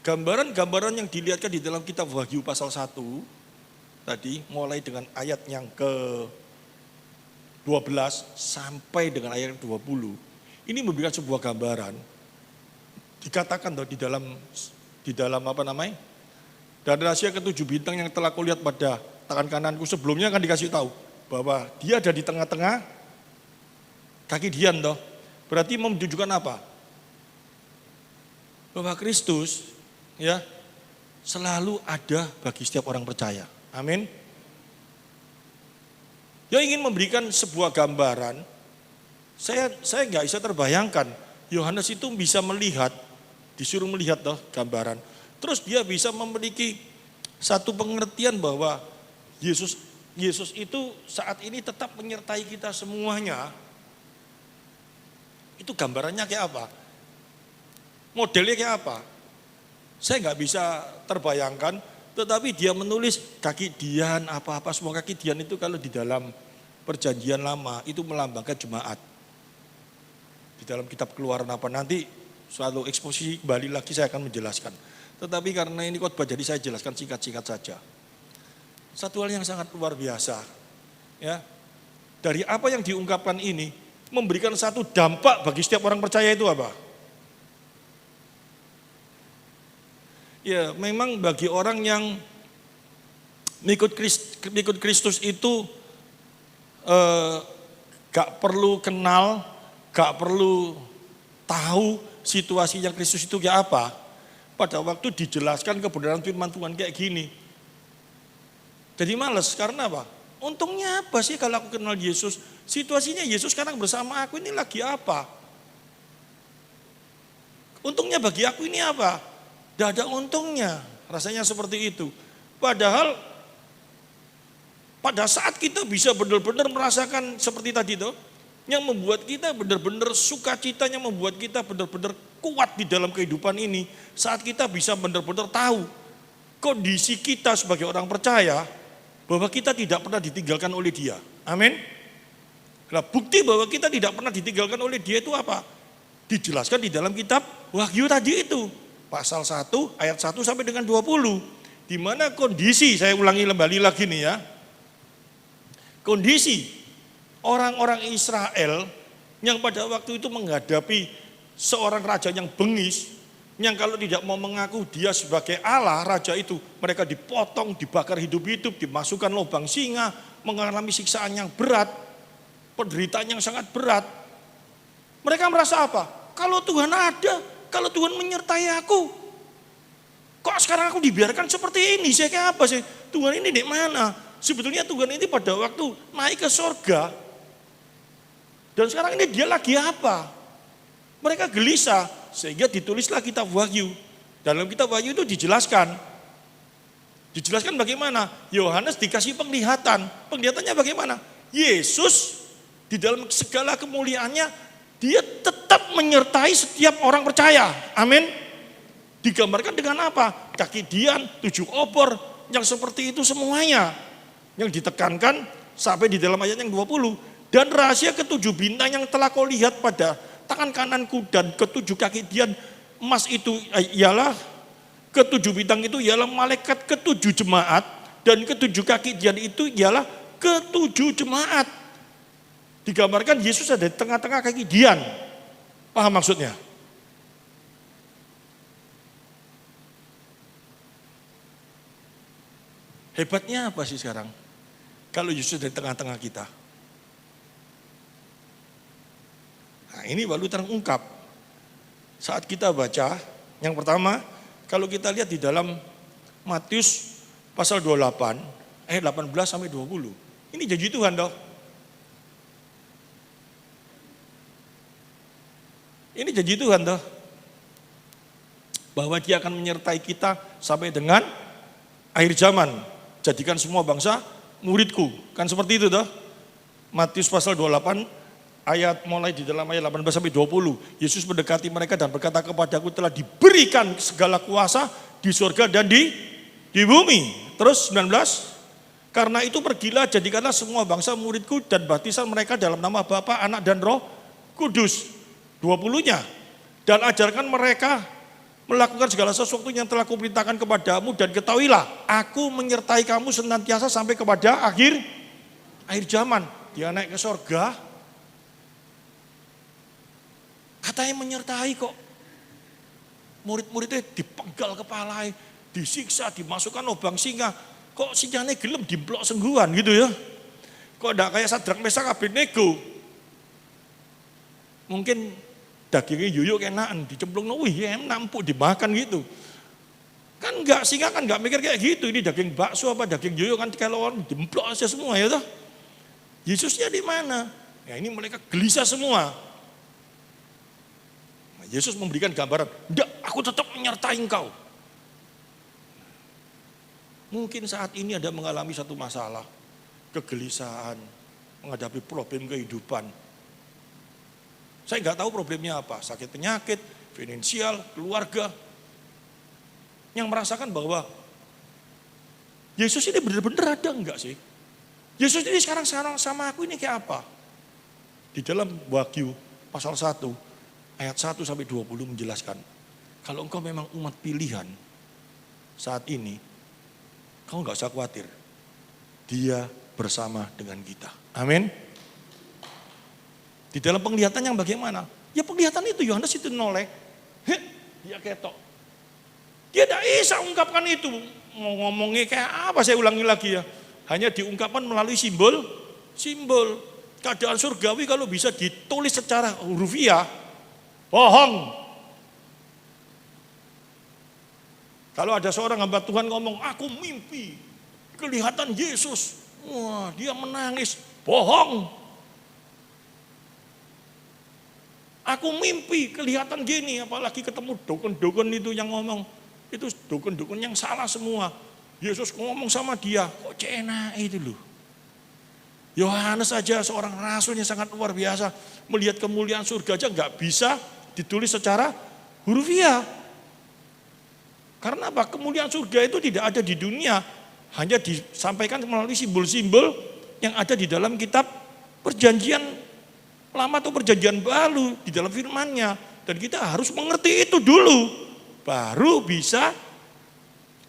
Gambaran-gambaran yang dilihatkan di dalam kitab Wahyu pasal 1 tadi, mulai dengan ayat yang ke-12 sampai dengan ayat 20, ini memberikan sebuah gambaran. Dikatakan di dalam apa namanya? Dan rahasia ketujuh bintang yang telah kulihat pada tangan kananku, sebelumnya kan dikasih tahu bahwa dia ada di tengah-tengah kaki Dian toh. Berarti menunjukkan apa? Bahwa Kristus ya selalu ada bagi setiap orang percaya. Amin. Dia ingin memberikan sebuah gambaran. Saya nggak bisa terbayangkan Yohanes itu bisa melihat, disuruh melihat toh gambaran. Terus dia bisa memiliki satu pengertian bahwa Yesus itu saat ini tetap menyertai kita semuanya. Itu gambarannya kayak apa? Modelnya kayak apa? Saya nggak bisa terbayangkan, tetapi dia menulis kaki Dian, apa-apa semua kaki Dian itu kalau di dalam perjanjian lama itu melambangkan jemaat. Di dalam kitab Keluaran apa nanti suatu eksposisi kembali lagi saya akan menjelaskan. Tetapi karena ini khotbah jadi saya jelaskan singkat-singkat saja. Satu hal yang sangat luar biasa, ya, dari apa yang diungkapkan ini memberikan satu dampak bagi setiap orang percaya itu apa? Ya, memang bagi orang yang mengikut Kristus itu gak perlu kenal, gak perlu tahu situasinya Kristus itu kayak apa. Pada waktu dijelaskan kebenaran firman Tuhan kayak gini, jadi males. Karena apa? Untungnya apa sih kalau aku kenal Yesus? Situasinya Yesus sekarang bersama aku ini lagi apa? Untungnya bagi aku ini apa? Tidak ada untungnya. Rasanya seperti itu. Padahal pada saat kita bisa benar-benar merasakan seperti tadi tuh, yang membuat kita benar-benar sukacita, yang membuat kita benar-benar kuat di dalam kehidupan ini, saat kita bisa benar-benar tahu kondisi kita sebagai orang percaya, bahwa kita tidak pernah ditinggalkan oleh Dia. Amin. Nah, bukti bahwa kita tidak pernah ditinggalkan oleh Dia itu apa? Dijelaskan di dalam kitab Wahyu tadi itu. Pasal 1 ayat 1 sampai dengan 20. Di mana kondisi, saya ulangi kembali lagi nih ya. Kondisi orang-orang Israel yang pada waktu itu menghadapi seorang raja yang bengis, yang kalau tidak mau mengaku dia sebagai Allah, raja itu mereka dipotong, dibakar hidup-hidup, dimasukkan lubang singa, mengalami siksaan yang berat, penderitaan yang sangat berat. Mereka merasa apa? Kalau Tuhan ada, kalau Tuhan menyertai aku, kok sekarang aku dibiarkan seperti ini? Saya kayak apa sih? Tuhan ini di mana? Sebetulnya Tuhan ini pada waktu naik ke sorga, dan sekarang ini dia lagi apa? Mereka gelisah, sehingga ditulislah kitab Wahyu. Dalam kitab Wahyu itu dijelaskan. Dijelaskan bagaimana? Yohanes dikasih penglihatan. Penglihatannya bagaimana? Yesus di dalam segala kemuliaannya, dia tetap menyertai setiap orang percaya. Amin. Digambarkan dengan apa? Kaki dian, 7 obor, yang seperti itu semuanya. Yang ditekankan sampai di dalam ayat yang 20. Dan rahasia ke-7 bintang yang telah kau lihat pada tangan kananku dan ke-7 kaki dian emas itu ialah ke-7 bintang itu ialah malaikat ke-7 jemaat, dan ke-7 kaki dian itu ialah ke-7 jemaat. Digambarkan Yesus ada di tengah-tengah kaki dian. Paham maksudnya? Hebatnya apa sih sekarang? Kalau Yesus ada di tengah-tengah kita. Nah, ini baru terungkap. Saat kita baca, yang pertama, kalau kita lihat di dalam Matius pasal 28, ayat 18 sampai 20. Ini janji Tuhan dong. Ini janji Tuhan dong. Bahwa Dia akan menyertai kita sampai dengan akhir zaman. Jadikan semua bangsa muridku. Kan seperti itu toh. Matius pasal 28 ayat mulai di dalam ayat 18 sampai 20. Yesus mendekati mereka dan berkata, kepadaku telah diberikan segala kuasa di surga dan di bumi. Terus 19, karena itu pergilah jadikanlah semua bangsa muridku dan baptisan mereka dalam nama Bapa, Anak dan Roh Kudus. 20-nya. Dan ajarkan mereka melakukan segala sesuatu yang telah kuperintahkan kepadamu, dan ketahuilah aku menyertai kamu senantiasa sampai kepada akhir zaman. Dia naik ke surga, katanya menyertai kok. Murid-muridnya dipenggal kepala, disiksa, dimasukkan lubang singa. Kok singanya gelem dimplok sengguhan gitu ya. Kok enggak kayak Sadrak Mesak Abednego. Mungkin dagingnya yuyuk enakan, dicemplung, wih enak, empuk dimakan gitu. Kan enggak, singa kan enggak mikir kayak gitu. Ini daging bakso apa daging yuyuk kan kalau orang dimplok aja semua ya toh. Yesusnya di mana? Ya ini mereka gelisah semua. Nah, Yesus memberikan gambaran, enggak, aku tetap menyertai engkau. Mungkin saat ini Anda mengalami satu masalah, kegelisahan, menghadapi problem kehidupan. Saya nggak tahu problemnya apa, sakit penyakit, finansial, keluarga. Yang merasakan bahwa Yesus ini benar-benar ada enggak sih? Yesus ini sekarang sama aku ini kayak apa? Di dalam Wahyu pasal 1 ayat 1 sampai 20 menjelaskan, kalau engkau memang umat pilihan, saat ini, kamu gak usah khawatir. Dia bersama dengan kita. Amin. Di dalam penglihatan yang bagaimana? Ya penglihatan itu, Yohanes itu noleh. Dia ketok. Dia tidak bisa ungkapkan itu. Mau ngomongnya kayak apa, saya ulangi lagi ya. Hanya diungkapkan melalui simbol. Keadaan surgawi kalau bisa ditulis secara hurufiah, bohong. Kalau ada seorang hamba Tuhan ngomong, aku mimpi, kelihatan Yesus. Wah, dia menangis, bohong. Aku mimpi, kelihatan gini, apalagi ketemu dukun-dukun itu yang ngomong. Itu dukun-dukun yang salah semua. Yesus ngomong sama dia, kok cena itu loh. Yohanes saja seorang rasul yang sangat luar biasa. Melihat kemuliaan surga aja gak bisa ditulis secara hurufiah. Karena apa? Kemuliaan surga itu tidak ada di dunia. Hanya disampaikan melalui simbol-simbol yang ada di dalam kitab perjanjian lama atau perjanjian baru. Di dalam firman-Nya. Dan kita harus mengerti itu dulu. Baru bisa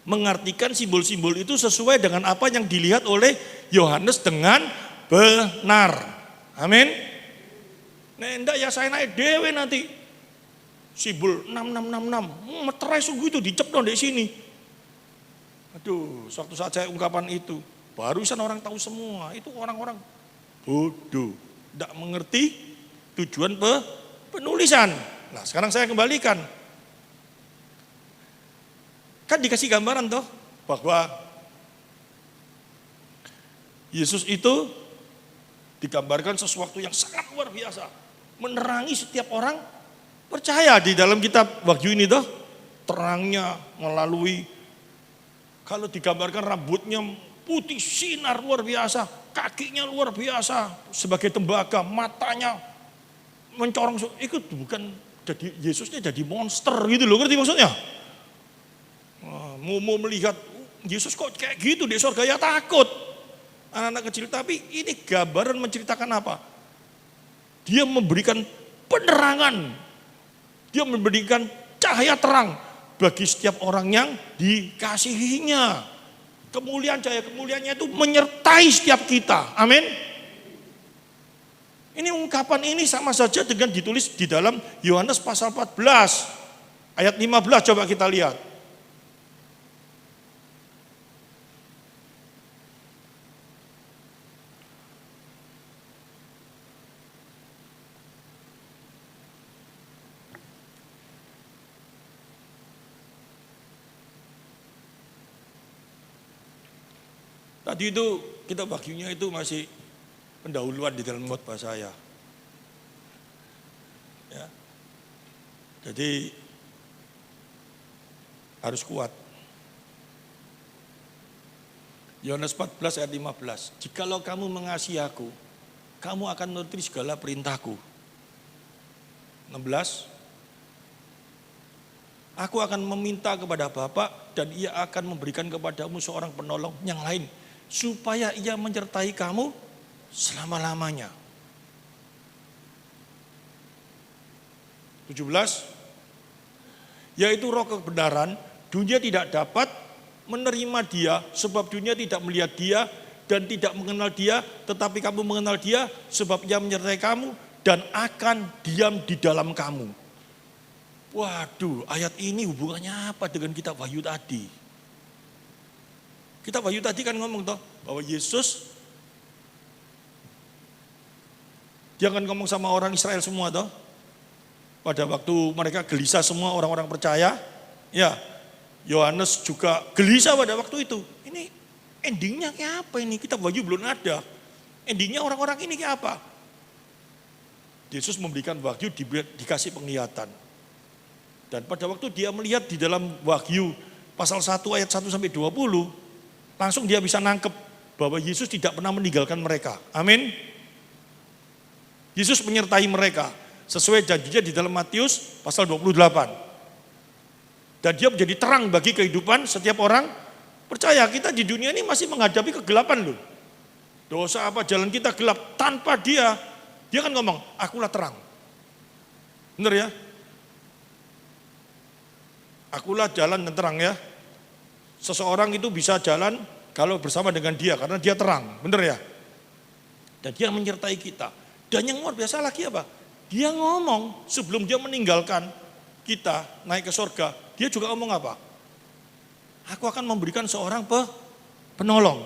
mengartikan simbol-simbol itu sesuai dengan apa yang dilihat oleh Yohanes dengan benar. Amin. Nah, enggak ya saya naik dewe nanti. Simbol 6666. Meterai sungguh itu dicepdon di sini. Aduh, suatu saat saya ungkapan itu, barusan orang tahu semua. Itu orang-orang bodoh, tidak mengerti tujuan penulisan. Nah, sekarang saya kembalikan. Kan dikasih gambaran toh bahwa Yesus itu digambarkan sesuatu yang sangat luar biasa, menerangi setiap orang percaya. Di dalam kitab Wahyu ini toh terangnya melalui, kalau digambarkan rambutnya putih sinar luar biasa, kakinya luar biasa sebagai tembaga, matanya mencorong. Itu bukan jadi Yesusnya jadi monster gitu loh, ngerti maksudnya? Mau melihat Yesus kok kayak gitu di surga ya takut anak-anak kecil. Tapi ini gambaran menceritakan apa? Dia memberikan penerangan, dia memberikan cahaya terang bagi setiap orang yang dikasihinya. Kemuliaan cahaya kemuliaannya itu menyertai setiap kita. Amin. Ini ungkapan ini sama saja dengan ditulis di dalam Yohanes pasal 14 ayat 15, coba kita lihat. Tadi itu kita baginya itu masih pendahuluan di dalam khotbah saya. Ya. Jadi harus kuat. Yohanes 14 ayat 15. Jikalau kamu mengasihi aku, kamu akan menuruti segala perintahku. 16. Aku akan meminta kepada Bapa dan ia akan memberikan kepadamu seorang penolong yang lain, supaya ia menyertai kamu selama-lamanya. 17. Yaitu roh kebenaran, dunia tidak dapat menerima dia, sebab dunia tidak melihat dia dan tidak mengenal dia, tetapi kamu mengenal dia, sebab ia menyertai kamu dan akan diam di dalam kamu. Waduh, ayat ini hubungannya apa dengan kitab Wahyu tadi? Kitab Wahyu tadi kan ngomong toh bahwa Yesus, dia kan ngomong sama orang Israel semua toh. Pada waktu mereka gelisah semua orang-orang percaya, ya Yohanes juga gelisah pada waktu itu. Ini endingnya kayak apa ini? Kitab Wahyu belum ada. Endingnya orang-orang ini kayak apa? Yesus memberikan wahyu, dikasih penglihatan. Dan pada waktu dia melihat di dalam Wahyu pasal 1 ayat 1 sampai 20, langsung dia bisa nangkep bahwa Yesus tidak pernah meninggalkan mereka. Amin. Yesus menyertai mereka sesuai janjinya di dalam Matius pasal 28. Dan dia menjadi terang bagi kehidupan setiap orang percaya. Kita di dunia ini masih menghadapi kegelapan loh. Dosa apa jalan kita gelap tanpa dia. Dia kan ngomong, akulah terang. Benar ya? Akulah jalan dan terang ya. Seseorang itu bisa jalan kalau bersama dengan dia karena dia terang, benar ya? Dan dia menyertai kita. Dan yang luar biasa lagi apa? Dia ngomong sebelum dia meninggalkan kita naik ke surga, dia juga ngomong apa? Aku akan memberikan seorang penolong.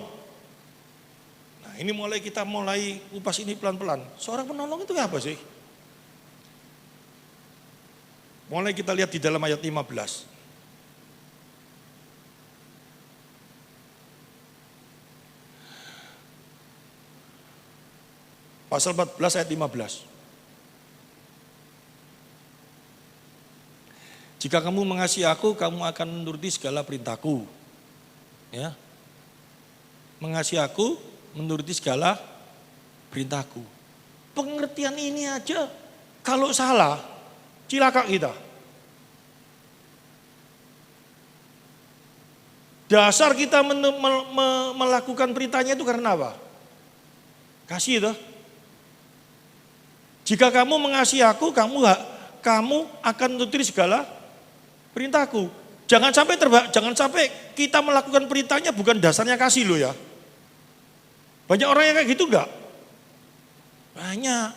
Nah, ini kita mulai kupas ini pelan-pelan. Seorang penolong itu apa sih? Mulai kita lihat di dalam ayat 15. Pasal 14 ayat 15. Jika kamu mengasihi aku, kamu akan menuruti segala perintahku. Ya. Mengasihi aku, menuruti segala perintahku. Pengertian ini aja, kalau salah, cilaka kita. Dasar kita melakukan perintahnya itu karena apa? Kasih itu. Jika kamu mengasihi aku, kamu akan menuruti segala perintahku. Jangan sampai kita melakukan perintahnya bukan dasarnya kasih loh ya. Banyak orang yang kayak gitu enggak? Banyak.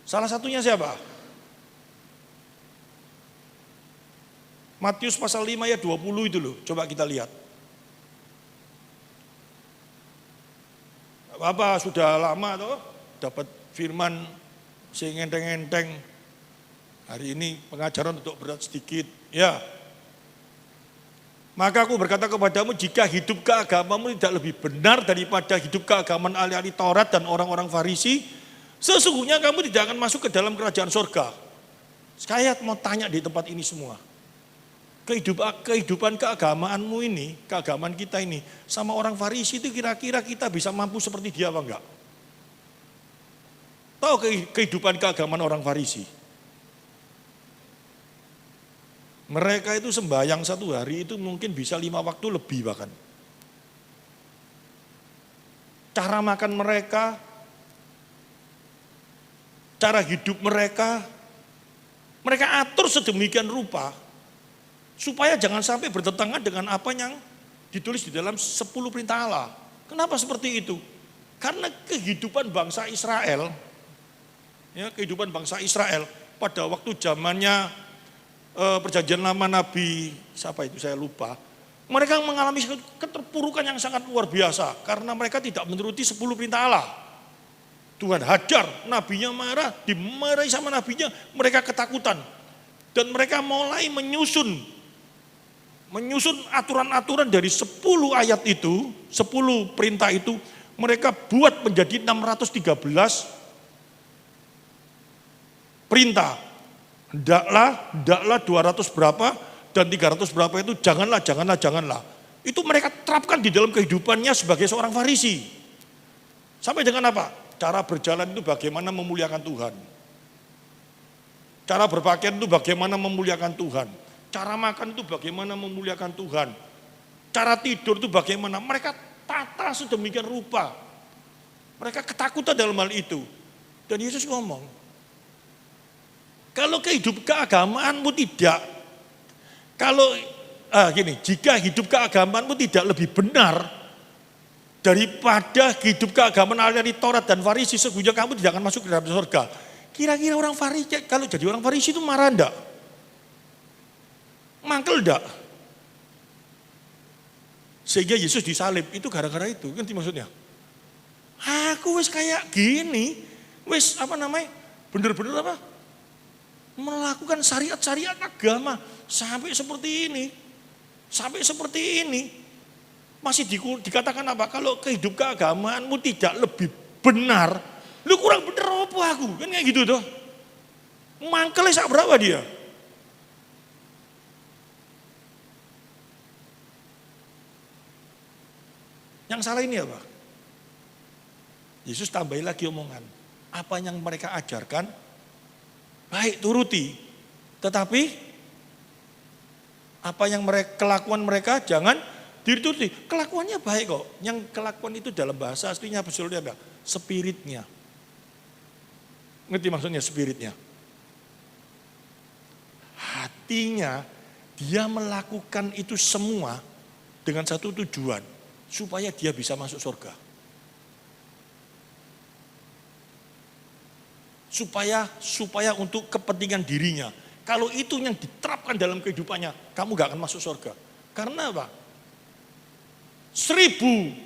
Salah satunya siapa? Matius pasal 5 ayat 20 itu loh. Coba kita lihat. Apa sudah lama toh dapat firman sing enteng-enteng. Hari ini pengajaran untuk berat sedikit. Ya. Maka aku berkata kepadamu, jika hidup keagamamu tidak lebih benar daripada hidup keagamaan ahli-ahli Taurat dan orang-orang Farisi, sesungguhnya kamu tidak akan masuk ke dalam kerajaan surga. Saya mau tanya di tempat ini semua. Kehidupan keagamaanmu ini, keagamaan kita ini, sama orang Farisi itu kira-kira kita bisa mampu seperti dia apa enggak? Tahu kehidupan keagamaan orang Farisi? Mereka itu sembahyang satu hari itu mungkin bisa 5 waktu lebih bahkan. Cara makan mereka, cara hidup mereka atur sedemikian rupa supaya jangan sampai bertentangan dengan apa yang ditulis di dalam 10 perintah Allah. Kenapa seperti itu? Karena kehidupan bangsa Israel, ya, kehidupan bangsa Israel pada waktu zamannya perjanjian lama Nabi, siapa itu saya lupa, mereka mengalami keterpurukan yang sangat luar biasa karena mereka tidak menuruti 10 perintah Allah. Tuhan hajar, nabinya marah, dimarahi sama nabinya, mereka ketakutan. Dan mereka mulai menyusun aturan-aturan dari 10 ayat itu, 10 perintah itu, mereka buat menjadi 613 perintah. Hendaklah 200 berapa dan 300 berapa itu janganlah. Itu mereka terapkan di dalam kehidupannya sebagai seorang Farisi. Sampai dengan apa? Cara berjalan itu bagaimana memuliakan Tuhan. Cara berpakaian itu bagaimana memuliakan Tuhan. Cara makan itu bagaimana memuliakan Tuhan. Cara tidur itu bagaimana. Mereka tata sedemikian rupa. Mereka ketakutan dalam hal itu. Dan Yesus ngomong, kalau keagamaanmu tidak, jika hidup keagamaanmu tidak lebih benar daripada hidup keagamaan ahli Taurat dan Farisi, sesungguhnya kamu tidak akan masuk ke dalam surga. Kira-kira orang Farisi, kalau jadi orang Farisi itu marah enggak? Mangkel enggak? Sehingga Yesus disalib, itu gara-gara itu, ngerti maksudnya? Aku wis kayak gini, wis bener-bener melakukan syariat-syariat agama sampai seperti ini. Masih dikatakan apa? Kalau kehidup keagamaanmu tidak lebih benar, lu kurang bener apa aku? Kan kayak gitu tuh. Mangkelnya sak berapa dia? Yang salah ini apa? Yesus tambahin lagi omongan. Apa yang mereka ajarkan baik turuti, tetapi apa yang kelakuan mereka jangan dituruti. Kelakuannya baik kok. Yang kelakuan itu dalam bahasa aslinya sebetulnya apa? Spiritnya. Ngerti maksudnya spiritnya? Hatinya Dia melakukan itu semua dengan satu tujuan, supaya dia bisa masuk surga. Supaya untuk kepentingan dirinya. Kalau itu yang diterapkan dalam kehidupannya, kamu gak akan masuk surga. Karena apa? 1000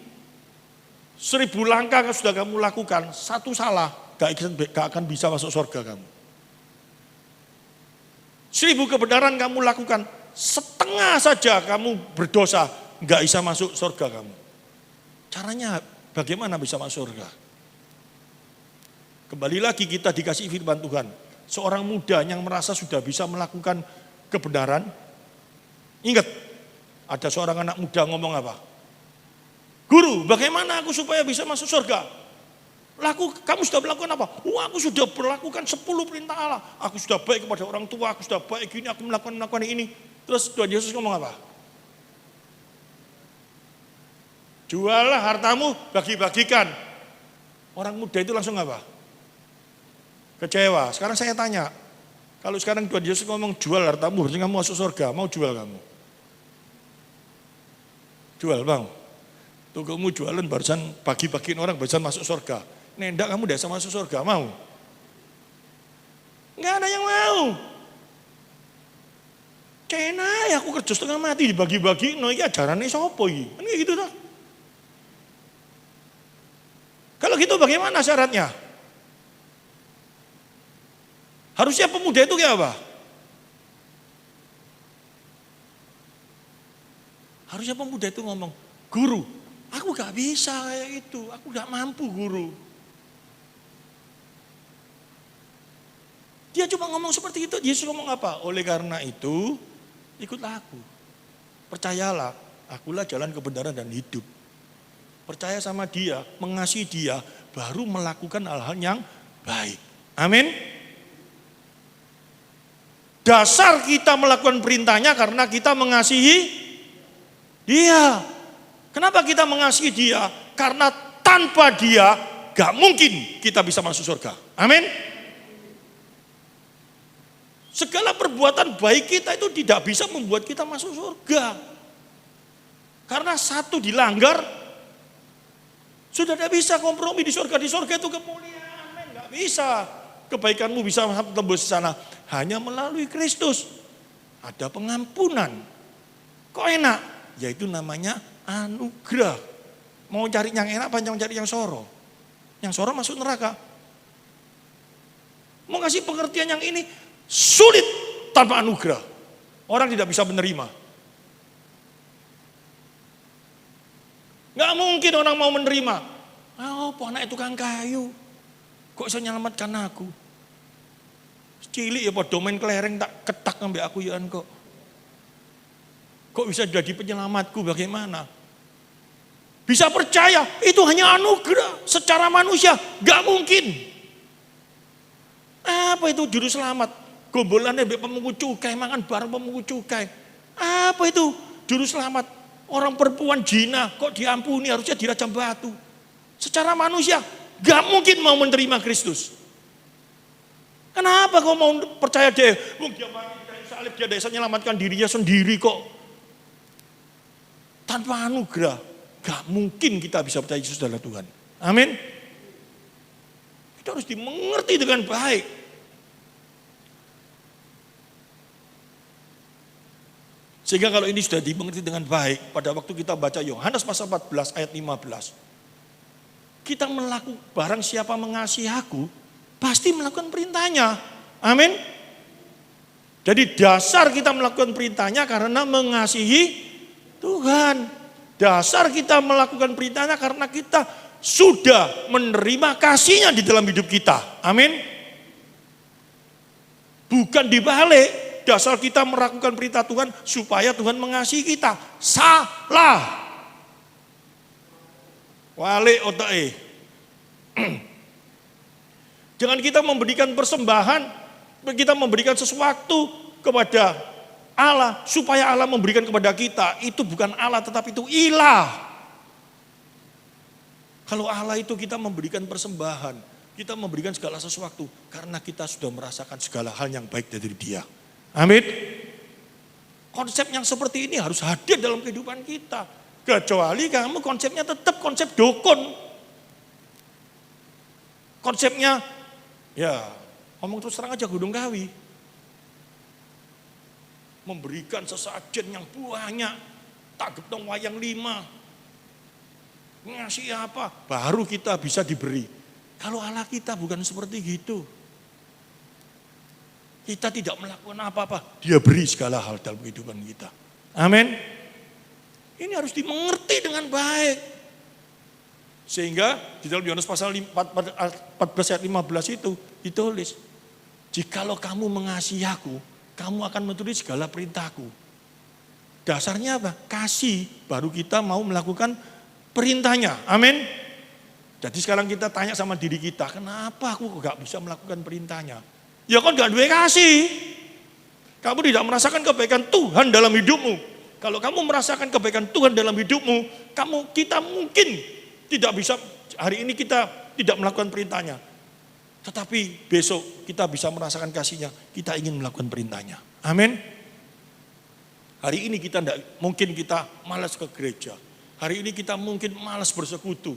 langkah yang sudah kamu lakukan, satu salah, gak akan bisa masuk surga kamu. 1000 kebenaran kamu lakukan, setengah saja kamu berdosa, gak bisa masuk surga kamu. Caranya bagaimana bisa masuk surga? Kembali lagi kita dikasih firman Tuhan. Seorang muda yang merasa sudah bisa melakukan kebenaran. Ingat, ada seorang anak muda ngomong apa? Guru, bagaimana aku supaya bisa masuk surga? Kamu sudah melakukan apa? Aku sudah melakukan 10 perintah Allah. Aku sudah baik kepada orang tua, aku sudah baik gini, aku melakukan ini. Terus Tuhan Yesus ngomong apa? Juallah hartamu, bagi-bagikan. Orang muda itu langsung apa? Kecewa. Sekarang saya tanya, kalau sekarang Tuhan Yesus ngomong jual hartamu, berarti kamu masuk surga, mau jual kamu? Jual bang. Tuh kamu jualan barusan bagi-bagiin orang, barusan masuk surga. Nendak kamu udah sama masuk surga, mau? Nggak ada yang mau. Kena ya aku kerja setengah mati dibagi-bagi, no iki ajarannya sopo iki. Kan kayak gitu tuh. Kalau gitu bagaimana syaratnya? Harusnya pemuda itu kayak apa? Harusnya pemuda itu ngomong, guru, aku gak bisa kayak itu, aku gak mampu guru. Dia cuma ngomong seperti itu, Yesus ngomong apa? Oleh karena itu, ikutlah aku. Percayalah, akulah jalan kebenaran dan hidup. Percaya sama dia, mengasihi dia, baru melakukan hal-hal yang baik. Amin. Dasar kita melakukan perintahnya karena kita mengasihi dia. Kenapa kita mengasihi dia? Karena tanpa dia gak mungkin kita bisa masuk surga. Amin. Segala perbuatan baik kita itu tidak bisa membuat kita masuk surga. Karena satu dilanggar, sudah tidak bisa kompromi di surga. Di surga itu kemuliaan. Amin. Gak bisa. Kebaikanmu bisa tembus ke sana hanya melalui Kristus. Ada pengampunan. Kok enak? Yaitu namanya anugerah. Mau cari yang enak apa mau cari yang soro? Yang soro masuk neraka. Mau kasih pengertian yang ini sulit tanpa anugerah. Orang tidak bisa menerima. Gak mungkin orang mau menerima. Oh, anak tukang kayu. Kok bisa menyelamatkan aku? Cilik ya pada main kelereng tak ketak ngambil aku ya kok. Kok bisa jadi penyelamatku bagaimana? Bisa percaya itu hanya anugerah secara manusia, gak mungkin. Apa itu juru selamat? Gombolannya pemungut cukai, makan bareng pemungut cukai. Apa itu juru selamat? Orang perempuan zina kok diampuni, harusnya dirajam batu. Secara manusia gak mungkin mau menerima Kristus. Kenapa kau mau percaya dia? Dia mati di kayu salib, dia bisa menyelamatkan dirinya sendiri kok. Tanpa anugerah, gak mungkin kita bisa percaya Yesus adalah Tuhan. Amin. Kita harus dimengerti dengan baik. Sehingga kalau ini sudah dimengerti dengan baik, pada waktu kita baca Yohanes pasal 14 ayat 15. Kita melakukan barang siapa mengasihi aku, pasti melakukan perintahnya. Amin. Jadi dasar kita melakukan perintahnya karena mengasihi Tuhan. Dasar kita melakukan perintahnya karena kita sudah menerima kasih-Nya di dalam hidup kita. Amin. Bukan dibalik, dasar kita melakukan perintah Tuhan supaya Tuhan mengasihi kita. Salah. Wale otae. Jangan kita memberikan persembahan, kita memberikan sesuatu kepada Allah, supaya Allah memberikan kepada kita. Itu bukan Allah, tetapi itu ilah. Kalau Allah itu kita memberikan persembahan, kita memberikan segala sesuatu, karena kita sudah merasakan segala hal yang baik dari Dia. Amin. Konsep yang seperti ini harus hadir dalam kehidupan kita. Kecuali kamu konsepnya tetap konsep dukun. Konsepnya, ya ngomong terus terang aja Gunung Kawi. Memberikan sesajen yang banyak. Tak getong wayang 5. Ngasih apa? Baru kita bisa diberi. Kalau Allah kita bukan seperti gitu. Kita tidak melakukan apa-apa. Dia beri segala hal dalam kehidupan kita. Amin. Ini harus dimengerti dengan baik. Sehingga di dalam Yohanes pasal 14 ayat 15 itu ditulis. Jikalau kamu mengasihi aku, kamu akan menuruti segala perintahku. Dasarnya apa? Kasih. Baru kita mau melakukan perintahnya. Amin. Jadi sekarang kita tanya sama diri kita, kenapa aku gak bisa melakukan perintahnya? Ya kan gak duwe kasih. Kamu tidak merasakan kebaikan Tuhan dalam hidupmu. Kalau kamu merasakan kebaikan Tuhan dalam hidupmu, kita mungkin tidak bisa, hari ini kita tidak melakukan perintahnya. Tetapi besok kita bisa merasakan kasihnya, kita ingin melakukan perintahnya. Amin. Hari ini mungkin kita malas ke gereja. Hari ini kita mungkin malas bersekutu.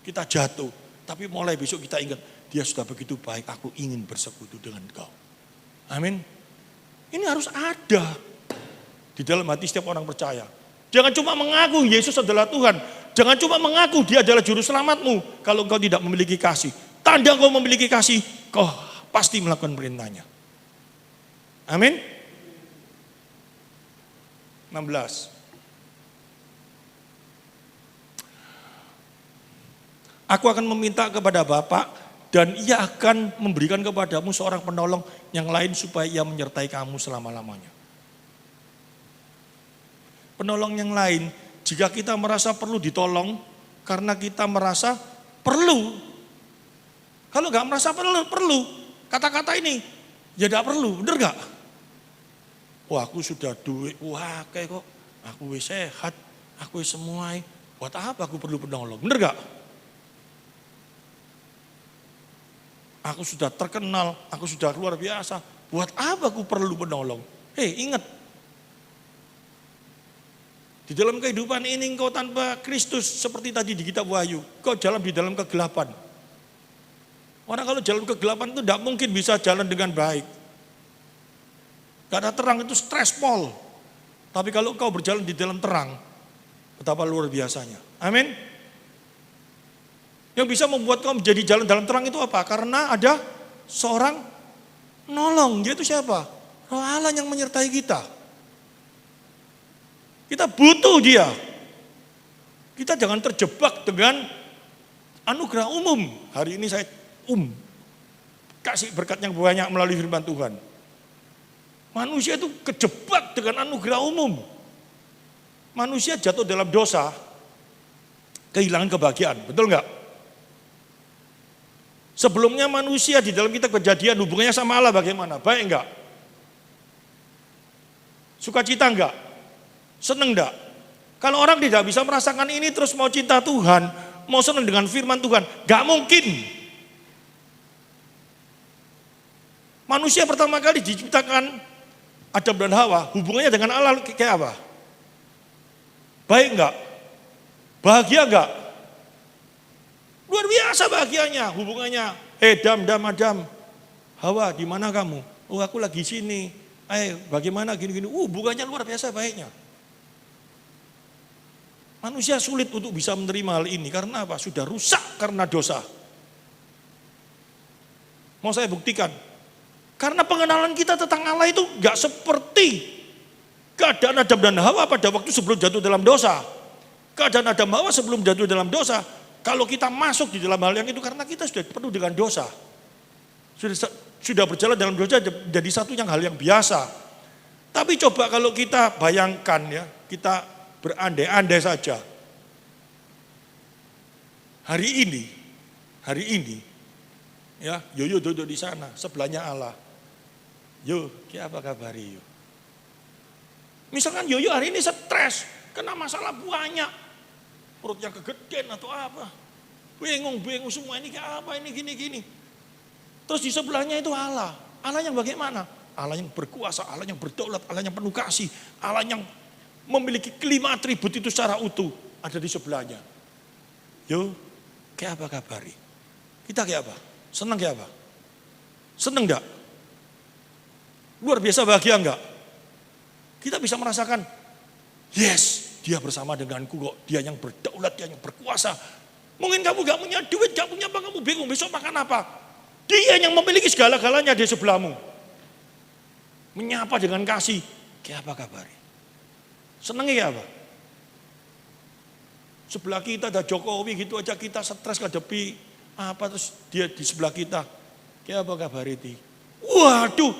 Kita jatuh. Tapi mulai besok kita ingat, dia sudah begitu baik, aku ingin bersekutu dengan kau. Amin. Ini harus ada di dalam hati setiap orang percaya. Jangan cuma mengaku Yesus adalah Tuhan. Jangan cuma mengaku dia adalah juru selamatmu. Kalau engkau tidak memiliki kasih. Tanda engkau memiliki kasih, kau pasti melakukan perintahnya. Amin. 16. Aku akan meminta kepada Bapa dan ia akan memberikan kepadamu seorang penolong yang lain supaya ia menyertai kamu selama-lamanya. Penolong yang lain, jika kita merasa perlu ditolong karena kita merasa perlu. Kalau gak merasa perlu, kata-kata ini, ya gak perlu, bener gak? Wah aku sudah duit, wah kayak kok, aku sehat, aku semua, buat apa aku perlu penolong, bener gak? Aku sudah terkenal, aku sudah luar biasa. Buat apa aku perlu penolong? Ingat. Di dalam kehidupan ini engkau tanpa Kristus seperti tadi di kitab Wahyu. Kau jalan di dalam kegelapan. Orang kalau jalan kegelapan itu tidak mungkin bisa jalan dengan baik. Gak ada terang itu stressful. Tapi kalau engkau berjalan di dalam terang, betapa luar biasanya. Amin. Yang bisa membuat kau menjadi jalan dalam terang itu apa? Karena ada seorang nolong. Dia itu siapa? Roh Allah yang menyertai kita. Kita butuh dia. Kita jangan terjebak dengan anugerah umum. Hari ini saya kasih berkat yang banyak melalui firman Tuhan. Manusia itu kejebak dengan anugerah umum. Manusia jatuh dalam dosa, kehilangan kebahagiaan. Betul enggak? Sebelumnya manusia di dalam kitab Kejadian hubungannya sama Allah bagaimana? Baik enggak? Sukacita enggak? Seneng enggak? Kalau orang tidak bisa merasakan ini terus mau cinta Tuhan, mau senang dengan firman Tuhan, enggak mungkin. Manusia pertama kali diciptakan Adam dan Hawa, hubungannya dengan Allah kayak apa? Baik enggak? Bahagia enggak? Luar biasa bahagianya hubungannya. Adam, Hawa di mana kamu? Oh aku lagi sini. Bagaimana gini-gini. Hubungannya luar biasa baiknya. Manusia sulit untuk bisa menerima hal ini. Karena apa? Sudah rusak karena dosa. Mau saya buktikan. Karena pengenalan kita tentang Allah itu gak seperti keadaan Adam dan Hawa pada waktu sebelum jatuh dalam dosa. Keadaan Adam Hawa sebelum jatuh dalam dosa. Kalau kita masuk di dalam hal yang itu karena kita sudah penuh dengan dosa. Sudah berjalan dalam dosa jadi satu yang hal yang biasa. Tapi coba kalau kita bayangkan ya, kita berandai-andai saja. Hari ini ya, Yoyo duduk di sana, sebelahnya Allah. Yo, apa kabar yo? Misalkan Yoyo hari ini stres, kena masalah banyak. Perutnya kegedean atau apa. Bingung semua ini kayak apa, ini gini. Terus di sebelahnya itu Allah. Allah yang bagaimana? Allah yang berkuasa, Allah yang berdaulat, Allah yang penuh kasih, Allah yang memiliki kelima atribut itu secara utuh ada di sebelahnya. Yo, kayak apa kabari? Kita kayak apa? Senang kayak apa? Senang enggak? Luar biasa bahagia enggak? Kita bisa merasakan, yes, dia bersama denganku kok. Dia yang berdaulat, dia yang berkuasa. Mungkin kamu gak punya duit, gak punya apa, kamu bingung besok makan apa. Dia yang memiliki segala-galanya di sebelahmu. Menyapa dengan kasih. Kayak apa kabari? Senangnya kayak apa? Sebelah kita ada Jokowi gitu aja kita stres ngadepi apa terus dia di sebelah kita. Kayak apa kabar itu? Waduh,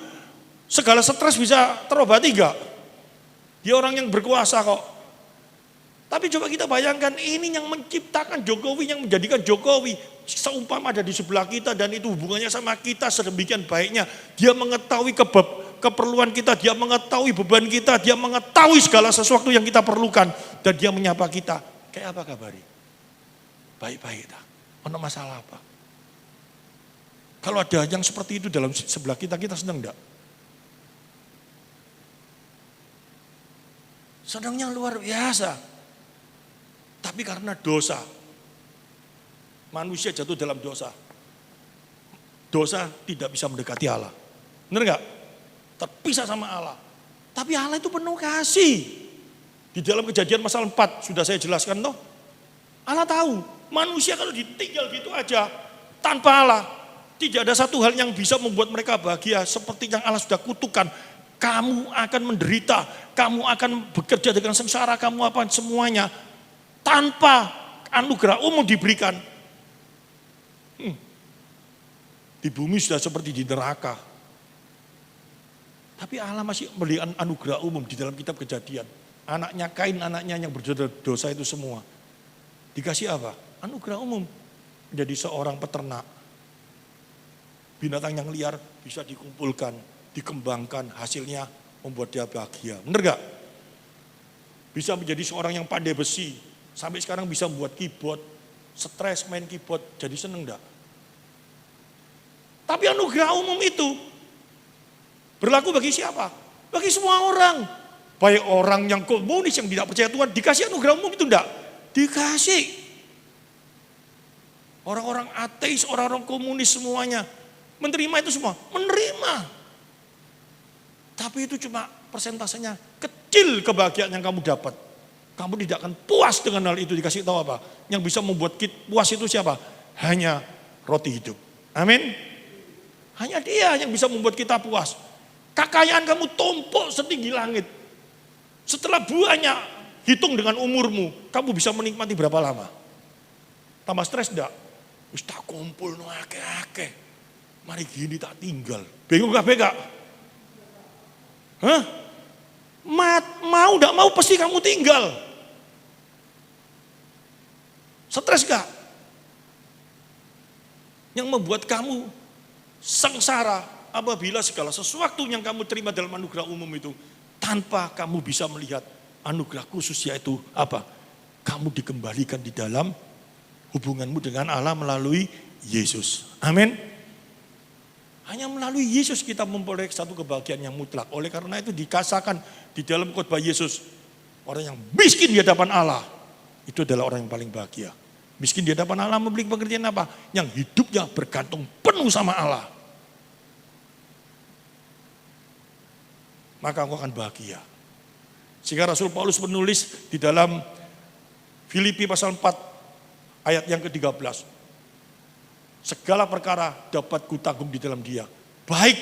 segala stres bisa terobati enggak? Dia orang yang berkuasa kok. Tapi coba kita bayangkan ini yang menciptakan Jokowi, yang menjadikan Jokowi seumpama ada di sebelah kita dan itu hubungannya sama kita sedemikian baiknya. Dia mengetahui keperluan kita, dia mengetahui beban kita, dia mengetahui segala sesuatu yang kita perlukan dan dia menyapa kita. Kayak apa kabari? Baik-baik tak? Ada masalah apa? Kalau ada yang seperti itu dalam sebelah kita, kita senang enggak? Senangnya luar biasa. Tapi karena dosa, manusia jatuh dalam dosa. Dosa tidak bisa mendekati Allah. Benar enggak? Terpisah sama Allah. Tapi Allah itu penuh kasih. Di dalam Kejadian pasal 4 sudah saya jelaskan toh. Allah tahu manusia kalau ditinggal gitu aja tanpa Allah, tidak ada satu hal yang bisa membuat mereka bahagia seperti yang Allah sudah kutukan. Kamu akan menderita, kamu akan bekerja dengan sengsara, kamu apa semuanya tanpa anugerah umum diberikan. Di bumi sudah seperti di neraka. Tapi Allah masih memberikan anugerah umum di dalam kitab Kejadian. Anaknya Kain, anaknya yang berdosa itu semua. Dikasih apa? Anugerah umum. Menjadi seorang peternak. Binatang yang liar bisa dikumpulkan, dikembangkan, hasilnya membuat dia bahagia. Benar gak? Bisa menjadi seorang yang pandai besi. Sampai sekarang bisa membuat keyboard. Stres main keyboard, jadi seneng gak? Tapi anugerah umum itu berlaku bagi siapa? Bagi semua orang. Baik orang yang komunis yang tidak percaya Tuhan dikasih anugerah umum itu enggak? Dikasih. Orang-orang ateis, orang-orang komunis semuanya menerima itu semua, menerima. Tapi itu cuma persentasenya kecil kebahagiaan yang kamu dapat. Kamu tidak akan puas dengan hal itu. Dikasih tahu apa? Yang bisa membuat kita puas itu siapa? Hanya roti hidup. Amin. Hanya dia yang bisa membuat kita puas. Kekayaan kamu tumpuk setinggi langit. Setelah banyak, hitung dengan umurmu, kamu bisa menikmati berapa lama? Tambah stres enggak? Wis tak kumpul no akeh-akeh. Mari gini tak tinggal. Bingung gak bega? Hah? Mau enggak mau pasti kamu tinggal. Stres gak? Yang membuat kamu sengsara apabila segala sesuatu yang kamu terima dalam anugerah umum itu tanpa kamu bisa melihat anugerah khusus yaitu apa? Kamu dikembalikan di dalam hubunganmu dengan Allah melalui Yesus. Amin. Hanya melalui Yesus kita memperoleh satu kebahagiaan yang mutlak. Oleh karena itu dikasahkan di dalam khotbah Yesus. Orang yang miskin di hadapan Allah itu adalah orang yang paling bahagia. Miskin di hadapan Allah memiliki pengertian apa? Yang hidupnya bergantung penuh sama Allah. Maka engkau akan bahagia. Sehingga Rasul Paulus menulis di dalam Filipi pasal 4 ayat yang ke-13. Segala perkara dapat kutanggung di dalam dia. Baik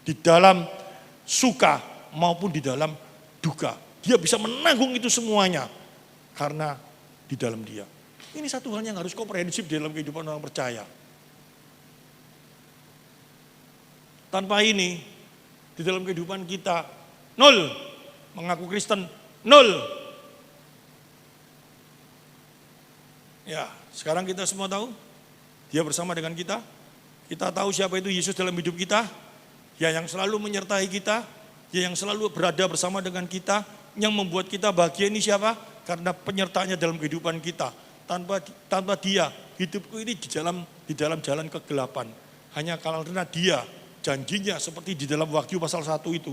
di dalam suka maupun di dalam duka. Dia bisa menanggung itu semuanya. Karena di dalam dia. Ini satu hal yang harus komprehensif dalam kehidupan orang percaya. Tanpa ini, di dalam kehidupan kita, nol. Mengaku Kristen, nol. Ya, sekarang kita semua tahu, dia bersama dengan kita. Kita tahu siapa itu Yesus dalam hidup kita. Dia yang selalu menyertai kita. Dia yang selalu berada bersama dengan kita. Yang membuat kita bahagia ini siapa? Karena penyertaannya dalam kehidupan kita. Tanpa dia, hidupku ini di dalam jalan kegelapan. Hanya karena dia janjinya seperti di dalam Wahyu pasal 1 itu.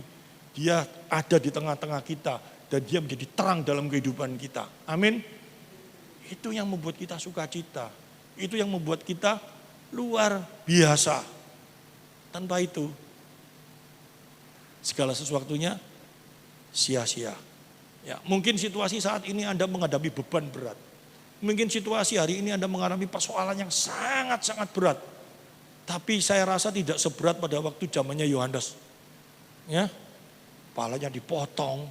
Dia ada di tengah-tengah kita dan dia menjadi terang dalam kehidupan kita. Amin. Itu yang membuat kita sukacita. Itu yang membuat kita luar biasa. Tanpa itu, segala sesuatunya sia-sia. Ya, mungkin situasi saat ini Anda menghadapi beban berat. Mungkin situasi hari ini Anda mengalami persoalan yang sangat-sangat berat. Tapi saya rasa tidak seberat pada waktu zamannya Yohanes. Ya, kepalanya dipotong,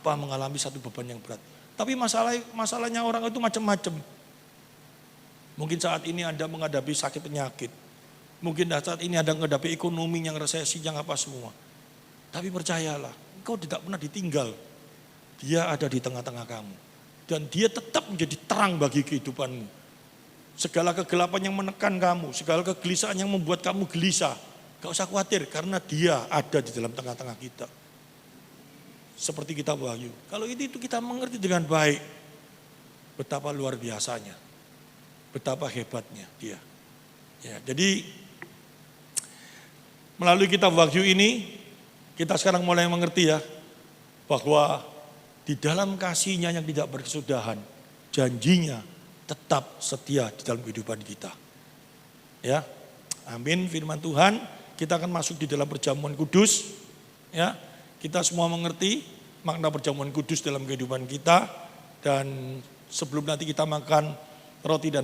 mengalami satu beban yang berat. Tapi masalahnya orang itu macam-macam. Mungkin saat ini Anda menghadapi sakit penyakit. Mungkin saat ini Anda menghadapi ekonomi yang resesi, yang apa semua. Tapi percayalah, engkau tidak pernah ditinggal. Dia ada di tengah-tengah kamu. Dan dia tetap menjadi terang bagi kehidupanmu. Segala kegelapan yang menekan kamu, segala kegelisahan yang membuat kamu gelisah, gak usah khawatir karena dia ada di dalam tengah-tengah kita. Seperti kitab Wahyu. Kalau itu kita mengerti dengan baik, betapa luar biasanya, betapa hebatnya dia. Ya, jadi melalui kitab Wahyu ini, kita sekarang mulai mengerti ya, bahwa di dalam kasih-Nya yang tidak berkesudahan, janjinya tetap setia di dalam kehidupan kita. Ya, amin. Firman Tuhan, kita akan masuk di dalam perjamuan kudus. Ya, kita semua mengerti makna perjamuan kudus dalam kehidupan kita. Dan sebelum nanti kita makan roti dan